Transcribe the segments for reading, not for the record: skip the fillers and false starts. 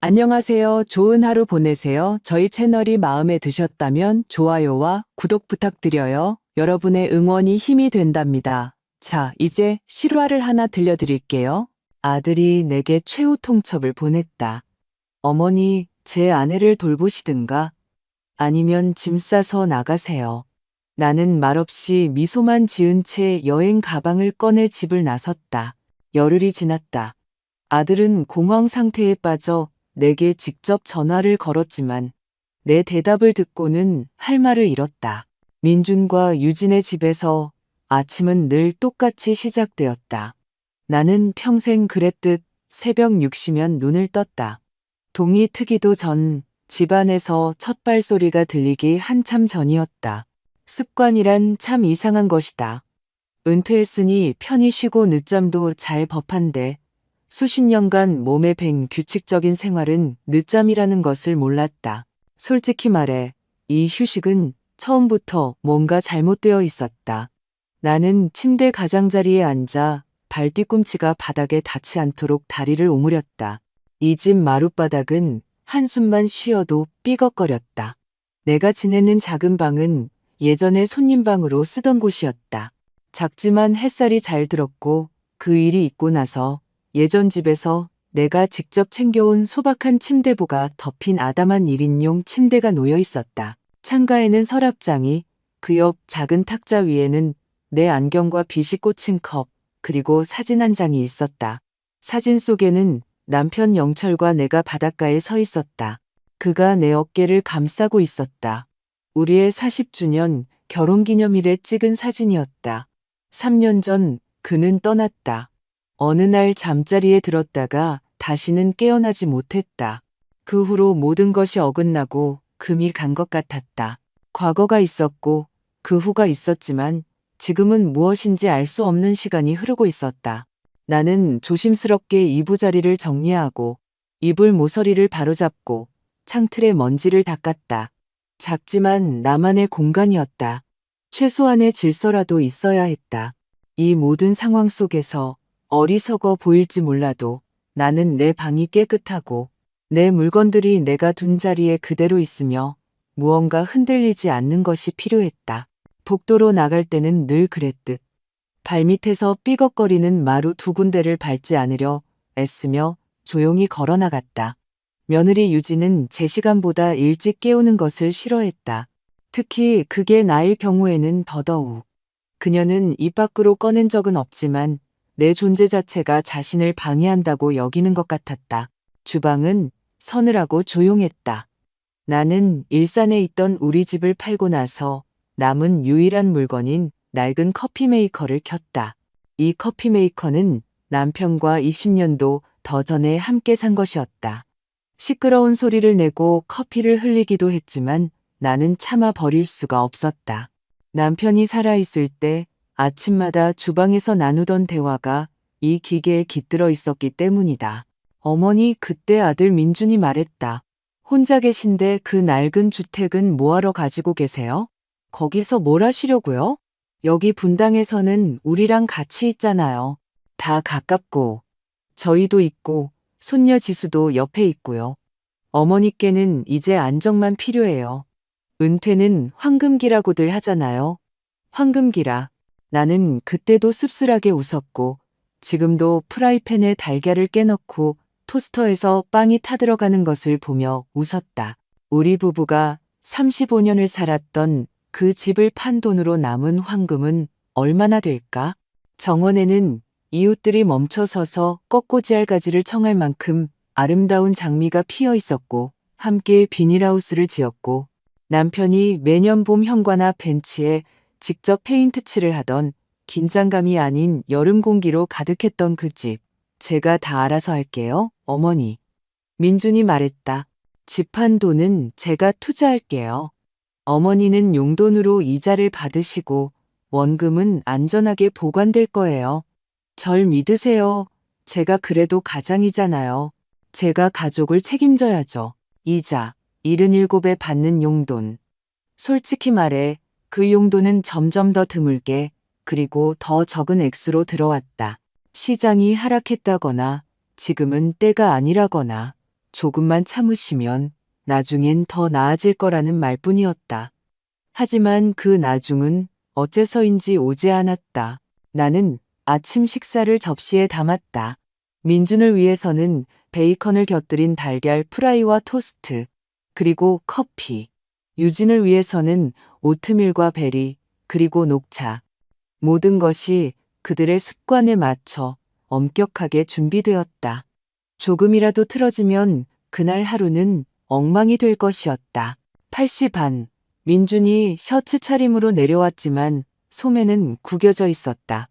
안녕하세요. 좋은 하루 보내세요. 저희 채널이 마음에 드셨다면 좋아요와 구독 부탁드려요. 여러분의 응원이 힘이 된답니다. 자, 이제 실화를 하나 들려드릴게요. 아들이 내게 최후 통첩을 보냈다. 어머니, 제 아내를 돌보시든가 아니면 짐 싸서 나가세요. 나는 말없이 미소만 지은 채 여행 가방을 꺼내 집을 나섰다. 열흘이 지났다. 아들은 공황 상태에 빠져 내게 직접 전화를 걸었지만 내 대답을 듣고는 할 말을 잃었다. 민준과 유진의 집에서 아침은 늘 똑같이 시작되었다. 나는 평생 그랬듯 새벽 6시면 눈을 떴다. 동이 트기도 전 집안에서 첫 발소리가 들리기 한참 전이었다. 습관이란 참 이상한 것이다. 은퇴했으니 편히 쉬고 늦잠도 잘 법한데 수십 년간 몸에 밴 규칙적인 생활은 늦잠이라는 것을 몰랐다. 솔직히 말해 이 휴식은 처음부터 뭔가 잘못되어 있었다. 나는 침대 가장자리에 앉아 발 뒤꿈치가 바닥에 닿지 않도록 다리를 오므렸다. 이 집 마룻바닥은 한숨만 쉬어도 삐걱거렸다. 내가 지내는 작은 방은 예전에 손님방으로 쓰던 곳이었다. 작지만 햇살이 잘 들었고 그 일이 있고 나서 예전 집에서 내가 직접 챙겨온 소박한 침대보가 덮인 아담한 1인용 침대가 놓여 있었다. 창가에는 서랍장이, 그 옆 작은 탁자 위에는 내 안경과 빗이 꽂힌 컵, 그리고 사진 한 장이 있었다. 사진 속에는 남편 영철과 내가 바닷가에 서 있었다. 그가 내 어깨를 감싸고 있었다. 우리의 40주년 결혼기념일에 찍은 사진이었다. 3년 전 그는 떠났다. 어느 날 잠자리에 들었다가 다시는 깨어나지 못했다. 그 후로 모든 것이 어긋나고 금이 간 것 같았다. 과거가 있었고 그 후가 있었지만 지금은 무엇인지 알 수 없는 시간이 흐르고 있었다. 나는 조심스럽게 이부자리를 정리하고 이불 모서리를 바로잡고 창틀에 먼지를 닦았다. 작지만 나만의 공간이었다. 최소한의 질서라도 있어야 했다. 이 모든 상황 속에서 어리석어 보일지 몰라도 나는 내 방이 깨끗하고 내 물건들이 내가 둔 자리에 그대로 있으며 무언가 흔들리지 않는 것이 필요했다. 복도로 나갈 때는 늘 그랬듯 발밑에서 삐걱거리는 마루 두 군데를 밟지 않으려 애쓰며 조용히 걸어 나갔다. 며느리 유진은 제 시간보다 일찍 깨우는 것을 싫어했다. 특히 그게 나일 경우에는 더더욱. 그녀는 입 밖으로 꺼낸 적은 없지만 내 존재 자체가 자신을 방해한다고 여기는 것 같았다. 주방은 서늘하고 조용했다. 나는 일산에 있던 우리 집을 팔고 나서 남은 유일한 물건인 낡은 커피 메이커를 켰다. 이 커피 메이커는 남편과 20년도 더 전에 함께 산 것이었다. 시끄러운 소리를 내고 커피를 흘리기도 했지만 나는 참아 버릴 수가 없었다. 남편이 살아있을 때 아침마다 주방에서 나누던 대화가 이 기계에 깃들어 있었기 때문이다. 어머니, 그때 아들 민준이 말했다. 혼자 계신데 그 낡은 주택은 뭐하러 가지고 계세요? 거기서 뭘 하시려고요? 여기 분당에서는 우리랑 같이 있잖아요. 다 가깝고 저희도 있고 손녀 지수도 옆에 있고요. 어머니께는 이제 안정만 필요해요. 은퇴는 황금기라고들 하잖아요. 황금기라. 나는 그때도 씁쓸하게 웃었고 지금도 프라이팬에 달걀을 깨넣고 토스터에서 빵이 타들어가는 것을 보며 웃었다. 우리 부부가 35년을 살았던 그 집을 판 돈으로 남은 황금은 얼마나 될까? 정원에는 이웃들이 멈춰서서 꺾고지알 가지를 청할 만큼 아름다운 장미가 피어 있었고 함께 비닐하우스를 지었고 남편이 매년 봄 현관앞 벤치에 직접 페인트 칠을 하던 긴장감이 아닌 여름 공기로 가득했던 그 집. 제가 다 알아서 할게요, 어머니. 민준이 말했다. 집 판 돈은 제가 투자할게요. 어머니는 용돈으로 이자를 받으시고 원금은 안전하게 보관될 거예요. 절 믿으세요. 제가 그래도 가장이잖아요. 제가 가족을 책임져야죠. 이자, 77에 받는 용돈. 솔직히 말해 그 용돈은 점점 더 드물게 그리고 더 적은 액수로 들어왔다. 시장이 하락했다거나 지금은 때가 아니라거나 조금만 참으시면 나중엔 더 나아질 거라는 말뿐이었다. 하지만 그 나중은 어째서인지 오지 않았다. 나는 아침 식사를 접시에 담았다. 민준을 위해서는 베이컨을 곁들인 달걀 프라이와 토스트, 그리고 커피. 유진을 위해서는 오트밀과 베리, 그리고 녹차. 모든 것이 그들의 습관에 맞춰 엄격하게 준비되었다. 조금이라도 틀어지면 그날 하루는 엉망이 될 것이었다. 8시 반, 민준이 셔츠 차림으로 내려왔지만 소매는 구겨져 있었다.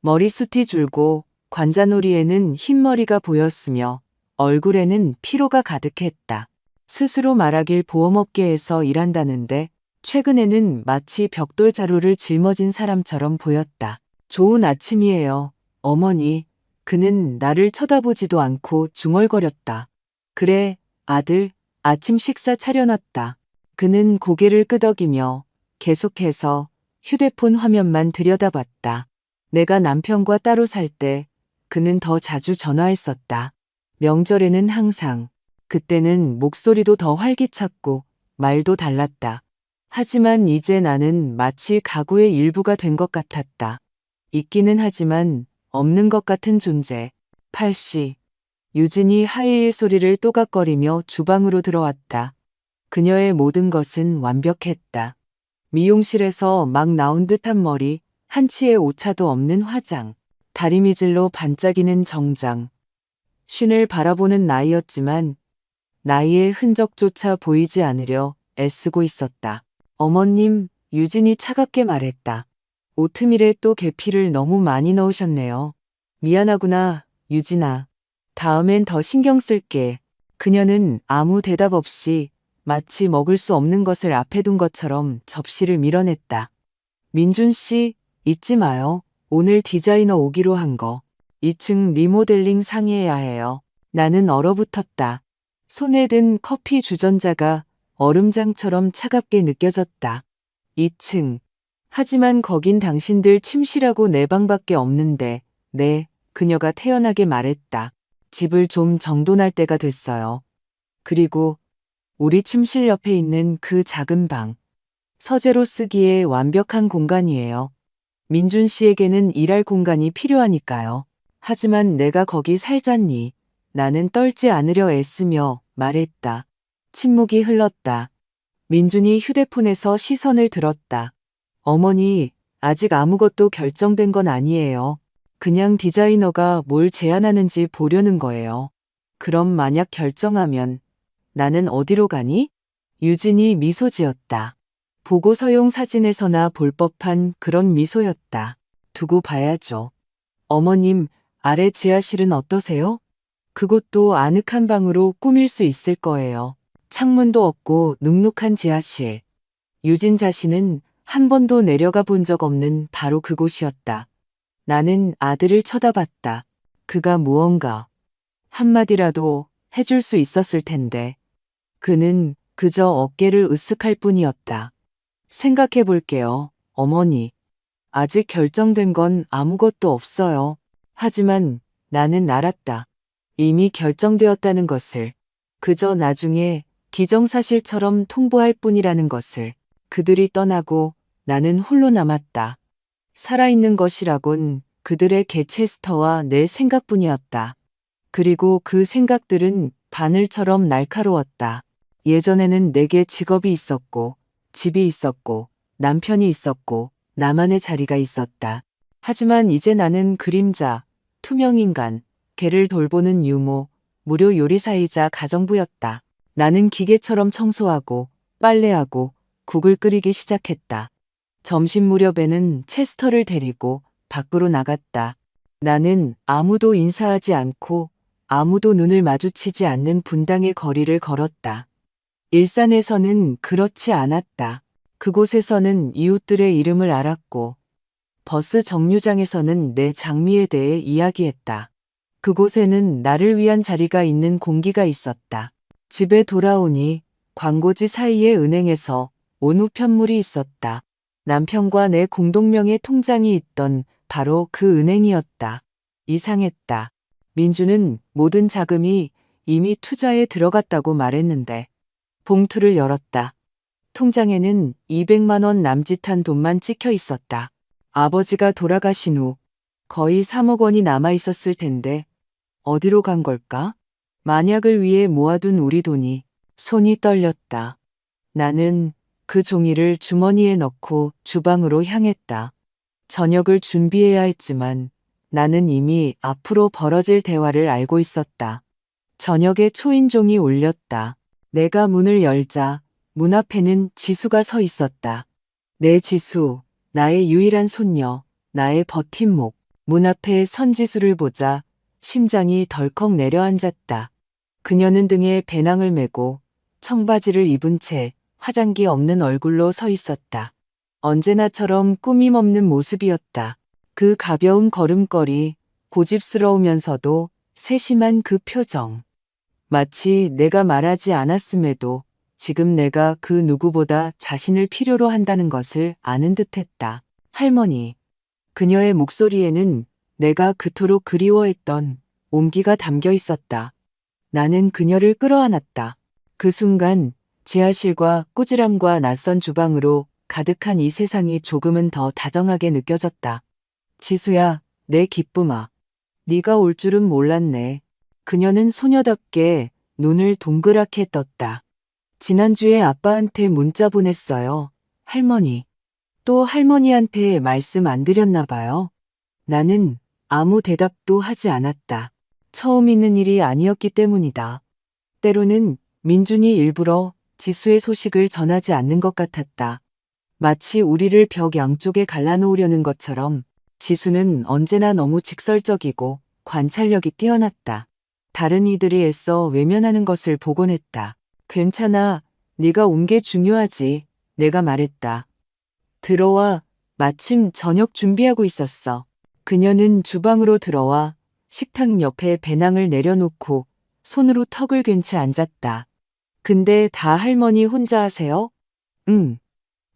머리숱이 줄고 관자놀이에는 흰머리가 보였으며 얼굴에는 피로가 가득했다. 스스로 말하길 보험업계에서 일한다는데 최근에는 마치 벽돌 자루를 짊어진 사람처럼 보였다. 좋은 아침이에요, 어머니. 그는 나를 쳐다보지도 않고 중얼거렸다. 그래, 아들, 아침 식사 차려놨다. 그는 고개를 끄덕이며 계속해서 휴대폰 화면만 들여다봤다. 내가 남편과 따로 살 때 그는 더 자주 전화했었다. 명절에는 항상. 그때는 목소리도 더 활기찼고 말도 달랐다. 하지만 이제 나는 마치 가구의 일부가 된 것 같았다. 있기는 하지만 없는 것 같은 존재. 8시. 유진이 하이힐 소리를 또각거리며 주방으로 들어왔다. 그녀의 모든 것은 완벽했다. 미용실에서 막 나온 듯한 머리, 한치의 오차도 없는 화장, 다리미질로 반짝이는 정장. 쉰을 바라보는 나이였지만 나이의 흔적조차 보이지 않으려 애쓰고 있었다. 어머님, 유진이 차갑게 말했다. 오트밀에 또 계피를 너무 많이 넣으셨네요. 미안하구나, 유진아. 다음엔 더 신경 쓸게. 그녀는 아무 대답 없이 마치 먹을 수 없는 것을 앞에 둔 것처럼 접시를 밀어냈다. 민준 씨, 잊지 마요. 오늘 디자이너 오기로 한 거. 2층 리모델링 상의해야 해요. 나는 얼어붙었다. 손에 든 커피 주전자가 얼음장처럼 차갑게 느껴졌다. 2층. 하지만 거긴 당신들 침실하고 내 방밖에 없는데, 네, 그녀가 태연하게 말했다. 집을 좀 정돈할 때가 됐어요. 그리고 우리 침실 옆에 있는 그 작은 방. 서재로 쓰기에 완벽한 공간이에요. 민준 씨에게는 일할 공간이 필요하니까요. 하지만 내가 거기 살잖니. 나는 떨지 않으려 애쓰며 말했다. 침묵이 흘렀다. 민준이 휴대폰에서 시선을 들었다. 어머니, 아직 아무것도 결정된 건 아니에요. 그냥 디자이너가 뭘 제안하는지 보려는 거예요. 그럼 만약 결정하면 나는 어디로 가니? 유진이 미소 지었다. 보고서용 사진에서나 볼 법한 그런 미소였다. 두고 봐야죠. 어머님, 아래 지하실은 어떠세요? 그곳도 아늑한 방으로 꾸밀 수 있을 거예요. 창문도 없고 눅눅한 지하실. 유진 자신은 한 번도 내려가 본 적 없는 바로 그곳이었다. 나는 아들을 쳐다봤다. 그가 무언가 한마디라도 해줄 수 있었을 텐데. 그는 그저 어깨를 으쓱할 뿐이었다. 생각해 볼게요, 어머니. 아직 결정된 건 아무것도 없어요. 하지만 나는 알았다. 이미 결정되었다는 것을. 그저 나중에 기정사실처럼 통보할 뿐이라는 것을. 그들이 떠나고 나는 홀로 남았다. 살아있는 것이라곤 그들의 개체스터와 내 생각뿐이었다. 그리고 그 생각들은 바늘처럼 날카로웠다. 예전에는 내게 직업이 있었고, 집이 있었고, 남편이 있었고, 나만의 자리가 있었다. 하지만 이제 나는 그림자, 투명인간, 개를 돌보는 유모, 무료 요리사이자 가정부였다. 나는 기계처럼 청소하고, 빨래하고, 국을 끓이기 시작했다. 점심 무렵에는 체스터를 데리고 밖으로 나갔다. 나는 아무도 인사하지 않고 아무도 눈을 마주치지 않는 분당의 거리를 걸었다. 일산에서는 그렇지 않았다. 그곳에서는 이웃들의 이름을 알았고 버스 정류장에서는 내 장미에 대해 이야기했다. 그곳에는 나를 위한 자리가 있는 공기가 있었다. 집에 돌아오니 광고지 사이에 은행에서 온 우편물이 있었다. 남편과 내 공동명의 통장이 있던 바로 그 은행이었다. 이상했다. 민주는 모든 자금이 이미 투자에 들어갔다고 말했는데. 봉투를 열었다. 통장에는 200만 원 남짓한 돈만 찍혀 있었다. 아버지가 돌아가신 후 거의 3억 원이 남아 있었을 텐데 어디로 간 걸까? 만약을 위해 모아둔 우리 돈이. 손이 떨렸다. 나는 그 종이를 주머니에 넣고 주방으로 향했다. 저녁을 준비해야 했지만 나는 이미 앞으로 벌어질 대화를 알고 있었다. 저녁에 초인종이 울렸다. 내가 문을 열자 문 앞에는 지수가 서 있었다. 내 지수, 나의 유일한 손녀, 나의 버팀목. 문 앞에 선 지수를 보자 심장이 덜컥 내려앉았다. 그녀는 등에 배낭을 메고 청바지를 입은 채 화장기 없는 얼굴로 서 있었다. 언제나처럼 꾸밈 없는 모습이었다. 그 가벼운 걸음걸이, 고집스러우면서도 세심한 그 표정. 마치 내가 말하지 않았음에도 지금 내가 그 누구보다 자신을 필요로 한다는 것을 아는 듯했다. 할머니. 그녀의 목소리에는 내가 그토록 그리워했던 온기가 담겨 있었다. 나는 그녀를 끌어안았다. 그 순간 지하실과 꾸지람과 낯선 주방으로 가득한 이 세상이 조금은 더 다정하게 느껴졌다. 지수야, 내 기쁨아. 네가 올 줄은 몰랐네. 그녀는 소녀답게 눈을 동그랗게 떴다. 지난주에 아빠한테 문자 보냈어요. 할머니. 또 할머니한테 말씀 안 드렸나 봐요. 나는 아무 대답도 하지 않았다. 처음 있는 일이 아니었기 때문이다. 때로는 민준이 일부러 지수의 소식을 전하지 않는 것 같았다. 마치 우리를 벽 양쪽에 갈라놓으려는 것처럼 지수는 언제나 너무 직설적이고 관찰력이 뛰어났다. 다른 이들이 애써 외면하는 것을 보곤 했다. 괜찮아. 네가 온 게 중요하지. 내가 말했다. 들어와. 마침 저녁 준비하고 있었어. 그녀는 주방으로 들어와 식탁 옆에 배낭을 내려놓고 손으로 턱을 괜 채 앉았다. 근데 다 할머니 혼자 하세요? 응.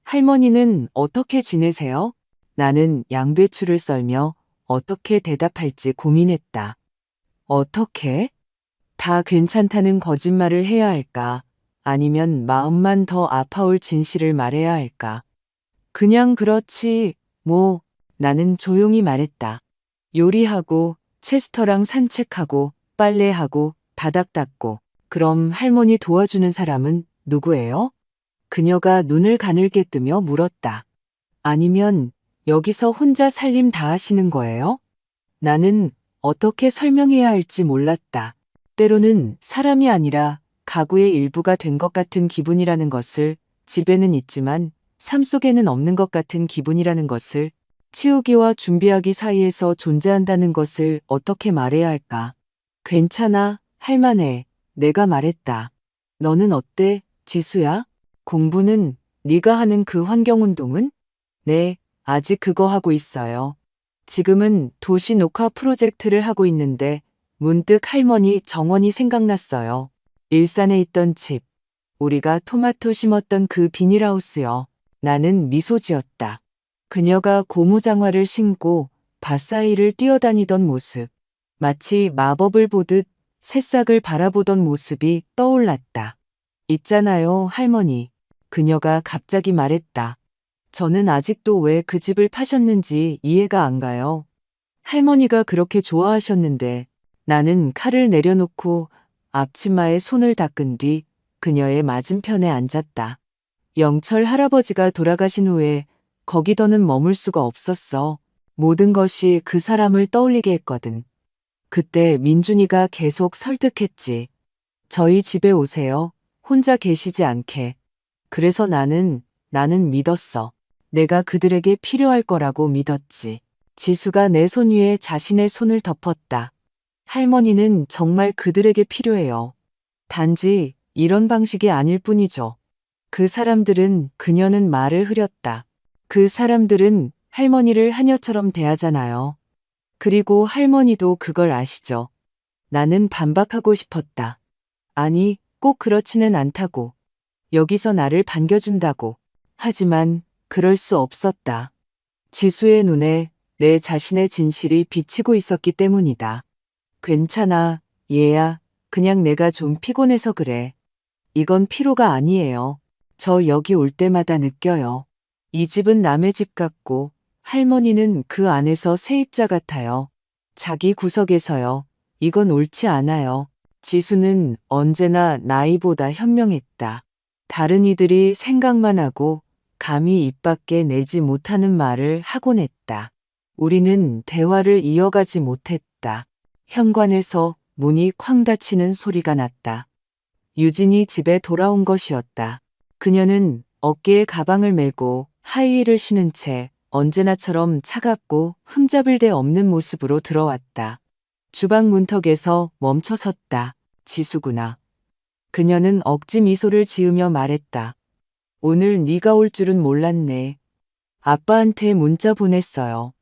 할머니는 어떻게 지내세요? 나는 양배추를 썰며 어떻게 대답할지 고민했다. 어떻게? 다 괜찮다는 거짓말을 해야 할까? 아니면 마음만 더 아파올 진실을 말해야 할까? 그냥 그렇지, 뭐, 나는 조용히 말했다. 요리하고, 체스터랑 산책하고, 빨래하고, 바닥 닦고. 그럼 할머니 도와주는 사람은 누구예요? 그녀가 눈을 가늘게 뜨며 물었다. 아니면 여기서 혼자 살림 다 하시는 거예요? 나는 어떻게 설명해야 할지 몰랐다. 때로는 사람이 아니라 가구의 일부가 된 것 같은 기분이라는 것을, 집에는 있지만 삶 속에는 없는 것 같은 기분이라는 것을, 치우기와 준비하기 사이에서 존재한다는 것을 어떻게 말해야 할까? 괜찮아, 할만해. 내가 말했다. 너는 어때, 지수야? 공부는 네가 하는 그 환경운동은? 네, 아직 그거 하고 있어요. 지금은 도시 녹화 프로젝트를 하고 있는데 문득 할머니 정원이 생각났어요. 일산에 있던 집. 우리가 토마토 심었던 그 비닐하우스요. 나는 미소 지었다. 그녀가 고무장화를 신고 밭 사이를 뛰어다니던 모습. 마치 마법을 보듯 새싹을 바라보던 모습이 떠올랐다. 있잖아요, 할머니. 그녀가 갑자기 말했다. 저는 아직도 왜 그 집을 파셨는지 이해가 안 가요. 할머니가 그렇게 좋아하셨는데. 나는 칼을 내려놓고 앞치마에 손을 닦은 뒤 그녀의 맞은편에 앉았다. 영철 할아버지가 돌아가신 후에 거기 더는 머물 수가 없었어. 모든 것이 그 사람을 떠올리게 했거든. 그때 민준이가 계속 설득했지. 저희 집에 오세요. 혼자 계시지 않게. 그래서 나는 믿었어. 내가 그들에게 필요할 거라고 믿었지. 지수가 내 손 위에 자신의 손을 덮었다. 할머니는 정말 그들에게 필요해요. 단지 이런 방식이 아닐 뿐이죠. 그 사람들은, 그녀는 말을 흐렸다. 그 사람들은 할머니를 하녀처럼 대하잖아요. 그리고 할머니도 그걸 아시죠. 나는 반박하고 싶었다. 아니, 꼭 그렇지는 않다고. 여기서 나를 반겨준다고. 하지만 그럴 수 없었다. 지수의 눈에 내 자신의 진실이 비치고 있었기 때문이다. 괜찮아, 얘야. 그냥 내가 좀 피곤해서 그래. 이건 피로가 아니에요. 저 여기 올 때마다 느껴요. 이 집은 남의 집 같고 할머니는 그 안에서 세입자 같아요. 자기 구석에서요. 이건 옳지 않아요. 지수는 언제나 나이보다 현명했다. 다른 이들이 생각만 하고 감히 입 밖에 내지 못하는 말을 하곤 했다. 우리는 대화를 이어가지 못했다. 현관에서 문이 쾅 닫히는 소리가 났다. 유진이 집에 돌아온 것이었다. 그녀는 어깨에 가방을 메고 하이힐을 신은 채 언제나처럼 차갑고 흠잡을 데 없는 모습으로 들어왔다. 주방 문턱에서 멈춰섰다. 지수구나. 그녀는 억지 미소를 지으며 말했다. 오늘 네가 올 줄은 몰랐네. 아빠한테 문자 보냈어요.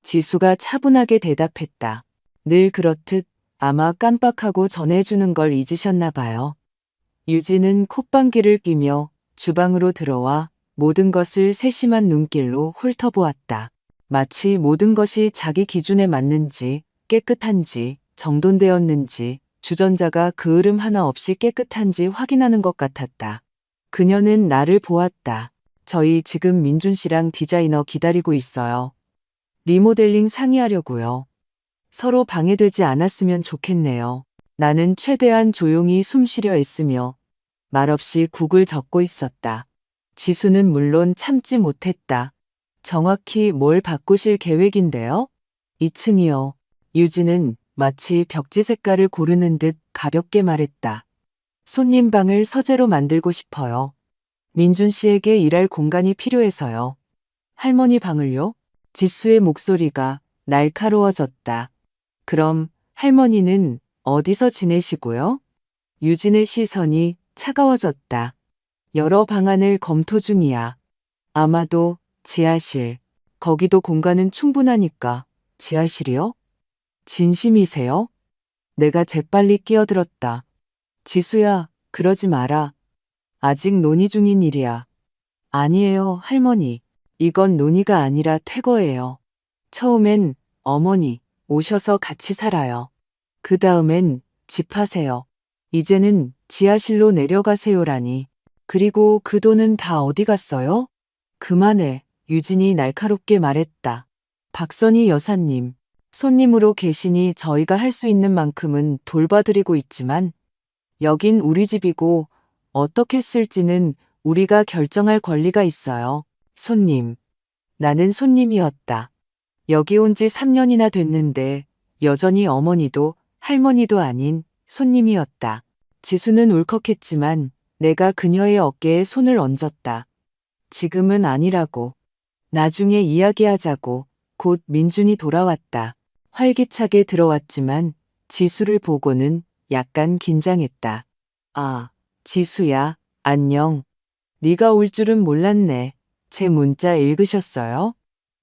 지수가 차분하게 대답했다. 늘 그렇듯 아마 깜빡하고 전해주는 걸 잊으셨나 봐요. 유진은 콧방귀를 뀌며 주방으로 들어와 모든 것을 세심한 눈길로 훑어보았다. 마치 모든 것이 자기 기준에 맞는지 깨끗한지 정돈되었는지 주전자가 그을음 하나 없이 깨끗한지 확인하는 것 같았다. 그녀는 나를 보았다. 저희 지금 민준 씨랑 디자이너 기다리고 있어요. 리모델링 상의하려고요. 서로 방해되지 않았으면 좋겠네요. 나는 최대한 조용히 숨 쉬려 애쓰며 말없이 국을 적고 있었다. 지수는 물론 참지 못했다. 정확히 뭘 바꾸실 계획인데요? 2층이요. 유진은 마치 벽지 색깔을 고르는 듯 가볍게 말했다. 손님 방을 서재로 만들고 싶어요. 민준 씨에게 일할 공간이 필요해서요. 할머니 방을요? 지수의 목소리가 날카로워졌다. 그럼 할머니는 어디서 지내시고요? 유진의 시선이 차가워졌다. 여러 방안을 검토 중이야. 아마도 지하실. 거기도 공간은 충분하니까. 지하실이요? 진심이세요? 내가 재빨리 끼어들었다. 지수야, 그러지 마라. 아직 논의 중인 일이야. 아니에요, 할머니. 이건 논의가 아니라 퇴거예요. 처음엔 어머니 오셔서 같이 살아요. 그 다음엔 집하세요. 이제는 지하실로 내려가세요라니. 그리고 그 돈은 다 어디 갔어요? 그만해. 유진이 날카롭게 말했다. 박선희 여사님, 손님으로 계시니 저희가 할 수 있는 만큼은 돌봐드리고 있지만 여긴 우리 집이고 어떻게 쓸지는 우리가 결정할 권리가 있어요. 손님. 나는 손님이었다. 여기 온 지 3년이나 됐는데 여전히 어머니도 할머니도 아닌 손님이었다. 지수는 울컥했지만 내가 그녀의 어깨에 손을 얹었다. 지금은 아니라고. 나중에 이야기하자고. 곧 민준이 돌아왔다. 활기차게 들어왔지만 지수를 보고는 약간 긴장했다. 아, 지수야, 안녕. 네가 올 줄은 몰랐네. 제 문자 읽으셨어요?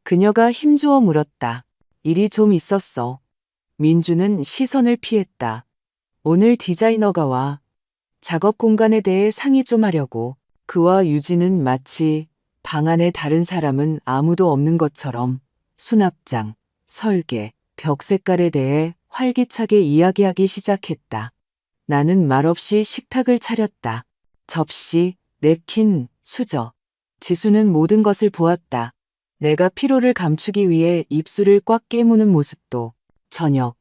그녀가 힘주어 물었다. 일이 좀 있었어. 민주는 시선을 피했다. 오늘 디자이너가 와. 작업 공간에 대해 상의 좀 하려고. 그와 유진은 마치 방 안에 다른 사람은 아무도 없는 것처럼 수납장, 설계, 벽 색깔에 대해 활기차게 이야기하기 시작했다. 나는 말없이 식탁을 차렸다. 접시, 냅킨, 수저. 지수는 모든 것을 보았다. 내가 피로를 감추기 위해 입술을 꽉 깨무는 모습도. 저녁.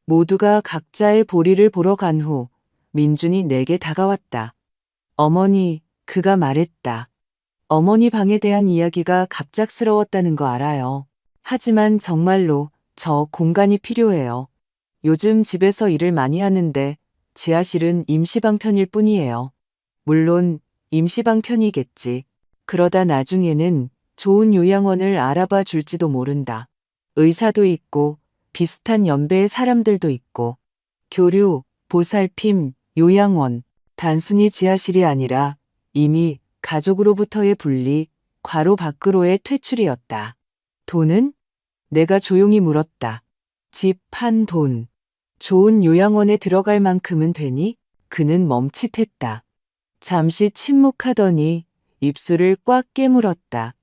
모두가 각자의 볼일을 보러 간 후 민준이 내게 다가왔다. 어머니, 그가 말했다. 어머니 방에 대한 이야기가 갑작스러웠다는 거 알아요. 하지만 정말로 저 공간이 필요해요. 요즘 집에서 일을 많이 하는데 지하실은 임시방 편일 뿐이에요. 물론 임시방 편이겠지. 그러다 나중에는 좋은 요양원을 알아봐 줄지도 모른다. 의사도 있고 비슷한 연배의 사람들도 있고 교류, 보살핌, 요양원, 단순히 지하실이 아니라 이미 가족으로부터의 분리, 괄호 밖으로의 퇴출이었다. 돈은? 내가 조용히 물었다. 집 판 돈. 좋은 요양원에 들어갈 만큼은 되니? 그는 멈칫했다. 잠시 침묵하더니 입술을 꽉 깨물었다.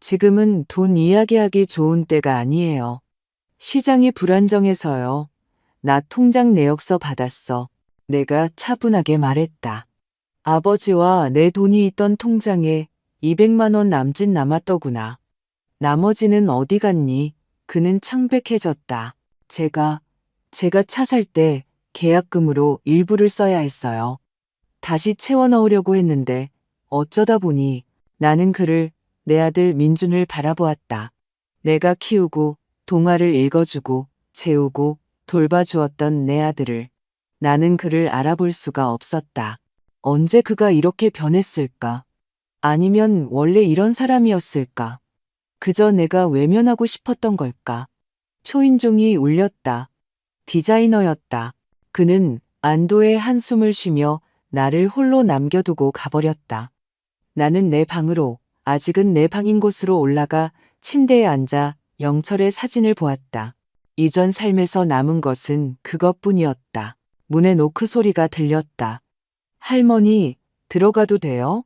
지금은 돈 이야기하기 좋은 때가 아니에요. 시장이 불안정해서요. 나 통장 내역서 받았어. 내가 차분하게 말했다. 아버지와 내 돈이 있던 통장에 200만 원 남짓 남았더구나. 나머지는 어디 갔니? 그는 창백해졌다. 제가 차 살 때 계약금으로 일부를 써야 했어요. 다시 채워 넣으려고 했는데 어쩌다 보니 나는 그를, 내 아들 민준을 바라보았다. 내가 키우고 동화를 읽어주고 재우고 돌봐주었던 내 아들을. 나는 그를 알아볼 수가 없었다. 언제 그가 이렇게 변했을까? 아니면 원래 이런 사람이었을까? 그저 내가 외면하고 싶었던 걸까? 초인종이 울렸다. 디자이너였다. 그는 안도의 한숨을 쉬며 나를 홀로 남겨두고 가버렸다. 나는 내 방으로, 아직은 내 방인 곳으로 올라가 침대에 앉아 영철의 사진을 보았다. 이전 삶에서 남은 것은 그것뿐이었다. 문에 노크 소리가 들렸다. 할머니, 들어가도 돼요?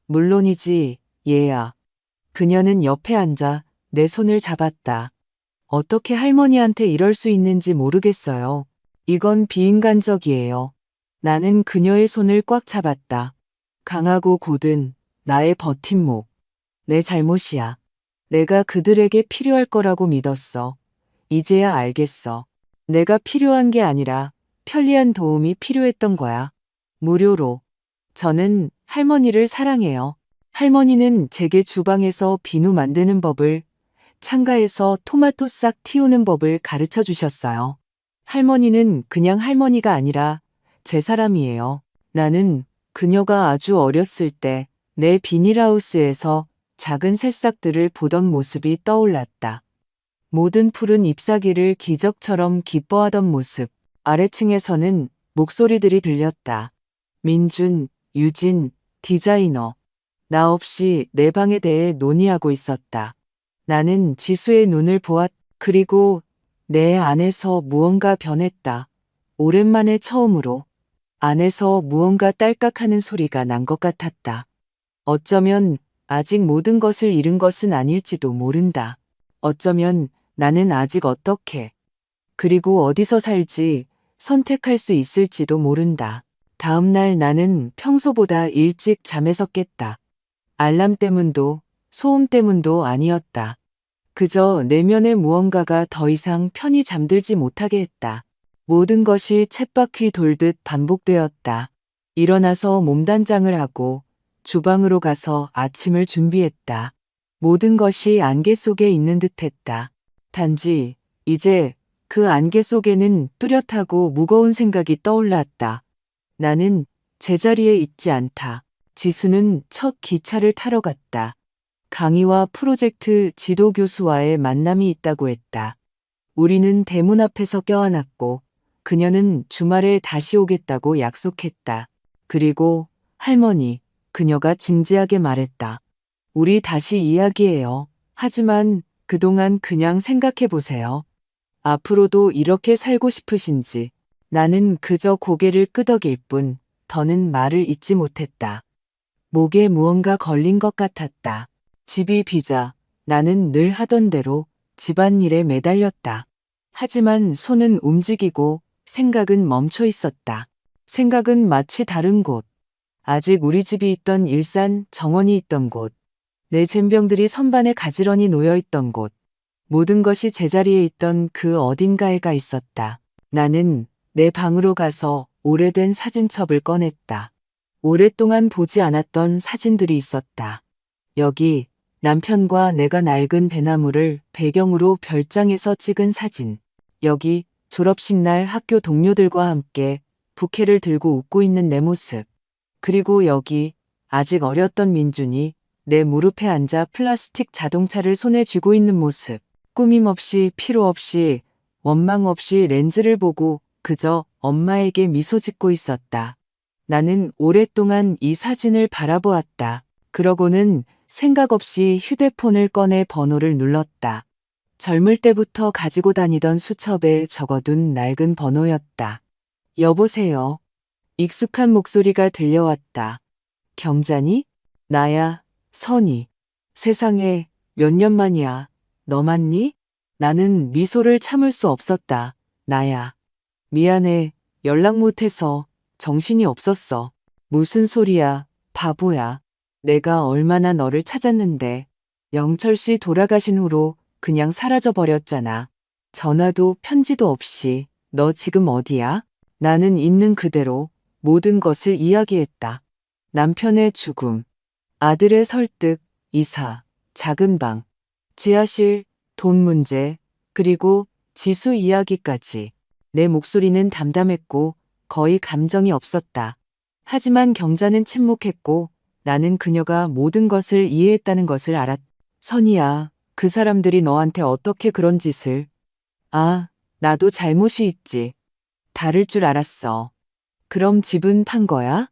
물론이지, 얘야. 그녀는 옆에 앉아 내 손을 잡았다. 어떻게 할머니한테 이럴 수 있는지 모르겠어요. 이건 비인간적이에요. 나는 그녀의 손을 꽉 잡았다. 강하고 곧은 나의 버팀목. 내 잘못이야. 내가 그들에게 필요할 거라고 믿었어. 이제야 알겠어. 내가 필요한 게 아니라 편리한 도움이 필요했던 거야. 무료로. 저는 할머니를 사랑해요. 할머니는 제게 주방에서 비누 만드는 법을, 창가에서 토마토 싹 틔우는 법을 가르쳐 주셨어요. 할머니는 그냥 할머니가 아니라 제 사람이에요. 나는 그녀가 아주 어렸을 때 내 비닐하우스에서 작은 새싹들을 보던 모습이 떠올랐다. 모든 푸른 잎사귀를 기적처럼 기뻐하던 모습. 아래층에서는 목소리들이 들렸다. 민준, 유진, 디자이너. 나 없이 내 방에 대해 논의하고 있었다. 나는 지수의 눈을 그리고 내 안에서 무언가 변했다. 오랜만에 처음으로 안에서 무언가 딸깍하는 소리가 난 것 같았다. 어쩌면 아직 모든 것을 잃은 것은 아닐지도 모른다. 어쩌면 나는 아직 어떻게, 그리고 어디서 살지 선택할 수 있을지도 모른다. 다음 날 나는 평소보다 일찍 잠에서 깼다. 알람 때문도 소음 때문도 아니었다. 그저 내면의 무언가가 더 이상 편히 잠들지 못하게 했다. 모든 것이 쳇바퀴 돌듯 반복되었다. 일어나서 몸단장을 하고 주방으로 가서 아침을 준비했다. 모든 것이 안개 속에 있는 듯했다. 단지 이제 그 안개 속에는 뚜렷하고 무거운 생각이 떠올랐다. 나는 제자리에 있지 않다. 지수는 첫 기차를 타러 갔다. 강의와 프로젝트 지도 교수와의 만남이 있다고 했다. 우리는 대문 앞에서 껴안았고 그녀는 주말에 다시 오겠다고 약속했다. 그리고 할머니, 그녀가 진지하게 말했다. 우리 다시 이야기해요. 하지만 그동안 그냥 생각해 보세요. 앞으로도 이렇게 살고 싶으신지. 나는 그저 고개를 끄덕일 뿐 더는 말을 잇지 못했다. 목에 무언가 걸린 것 같았다. 집이 비자 나는 늘 하던 대로 집안일에 매달렸다. 하지만 손은 움직이고 생각은 멈춰 있었다. 생각은 마치 다른 곳. 아직 우리 집이 있던 일산 정원이 있던 곳. 내 젬병들이 선반에 가지런히 놓여 있던 곳. 모든 것이 제자리에 있던 그 어딘가에 가 있었다. 나는 내 방으로 가서 오래된 사진첩을 꺼냈다. 오랫동안 보지 않았던 사진들이 있었다. 여기 남편과 내가 낡은 배나무를 배경으로 별장에서 찍은 사진. 여기 졸업식 날 학교 동료들과 함께 부케를 들고 웃고 있는 내 모습. 그리고 여기 아직 어렸던 민준이 내 무릎에 앉아 플라스틱 자동차를 손에 쥐고 있는 모습. 꾸밈 없이 필요 없이 원망 없이 렌즈를 보고 그저 엄마에게 미소 짓고 있었다. 나는 오랫동안 이 사진을 바라보았다. 그러고는 생각 없이 휴대폰을 꺼내 번호를 눌렀다. 젊을 때부터 가지고 다니던 수첩에 적어둔 낡은 번호였다. 여보세요. 익숙한 목소리가 들려왔다. 경자니? 나야, 선이. 세상에 몇 년 만이야. 너 맞니? 나는 미소를 참을 수 없었다. 나야. 미안해. 연락 못해서 정신이 없었어. 무슨 소리야, 바보야. 내가 얼마나 너를 찾았는데. 영철 씨 돌아가신 후로 그냥 사라져 버렸잖아. 전화도 편지도 없이. 너 지금 어디야? 나는 있는 그대로 모든 것을 이야기했다. 남편의 죽음, 아들의 설득, 이사, 작은 방, 지하실, 돈 문제, 그리고 지수 이야기까지. 내 목소리는 담담했고 거의 감정이 없었다. 하지만 경자는 침묵했고 나는 그녀가 모든 것을 이해했다는 것을 알았다. 선이야, 그 사람들이 너한테 어떻게 그런 짓을. 아, 나도 잘못이 있지. 다를 줄 알았어. 그럼 집은 판 거야?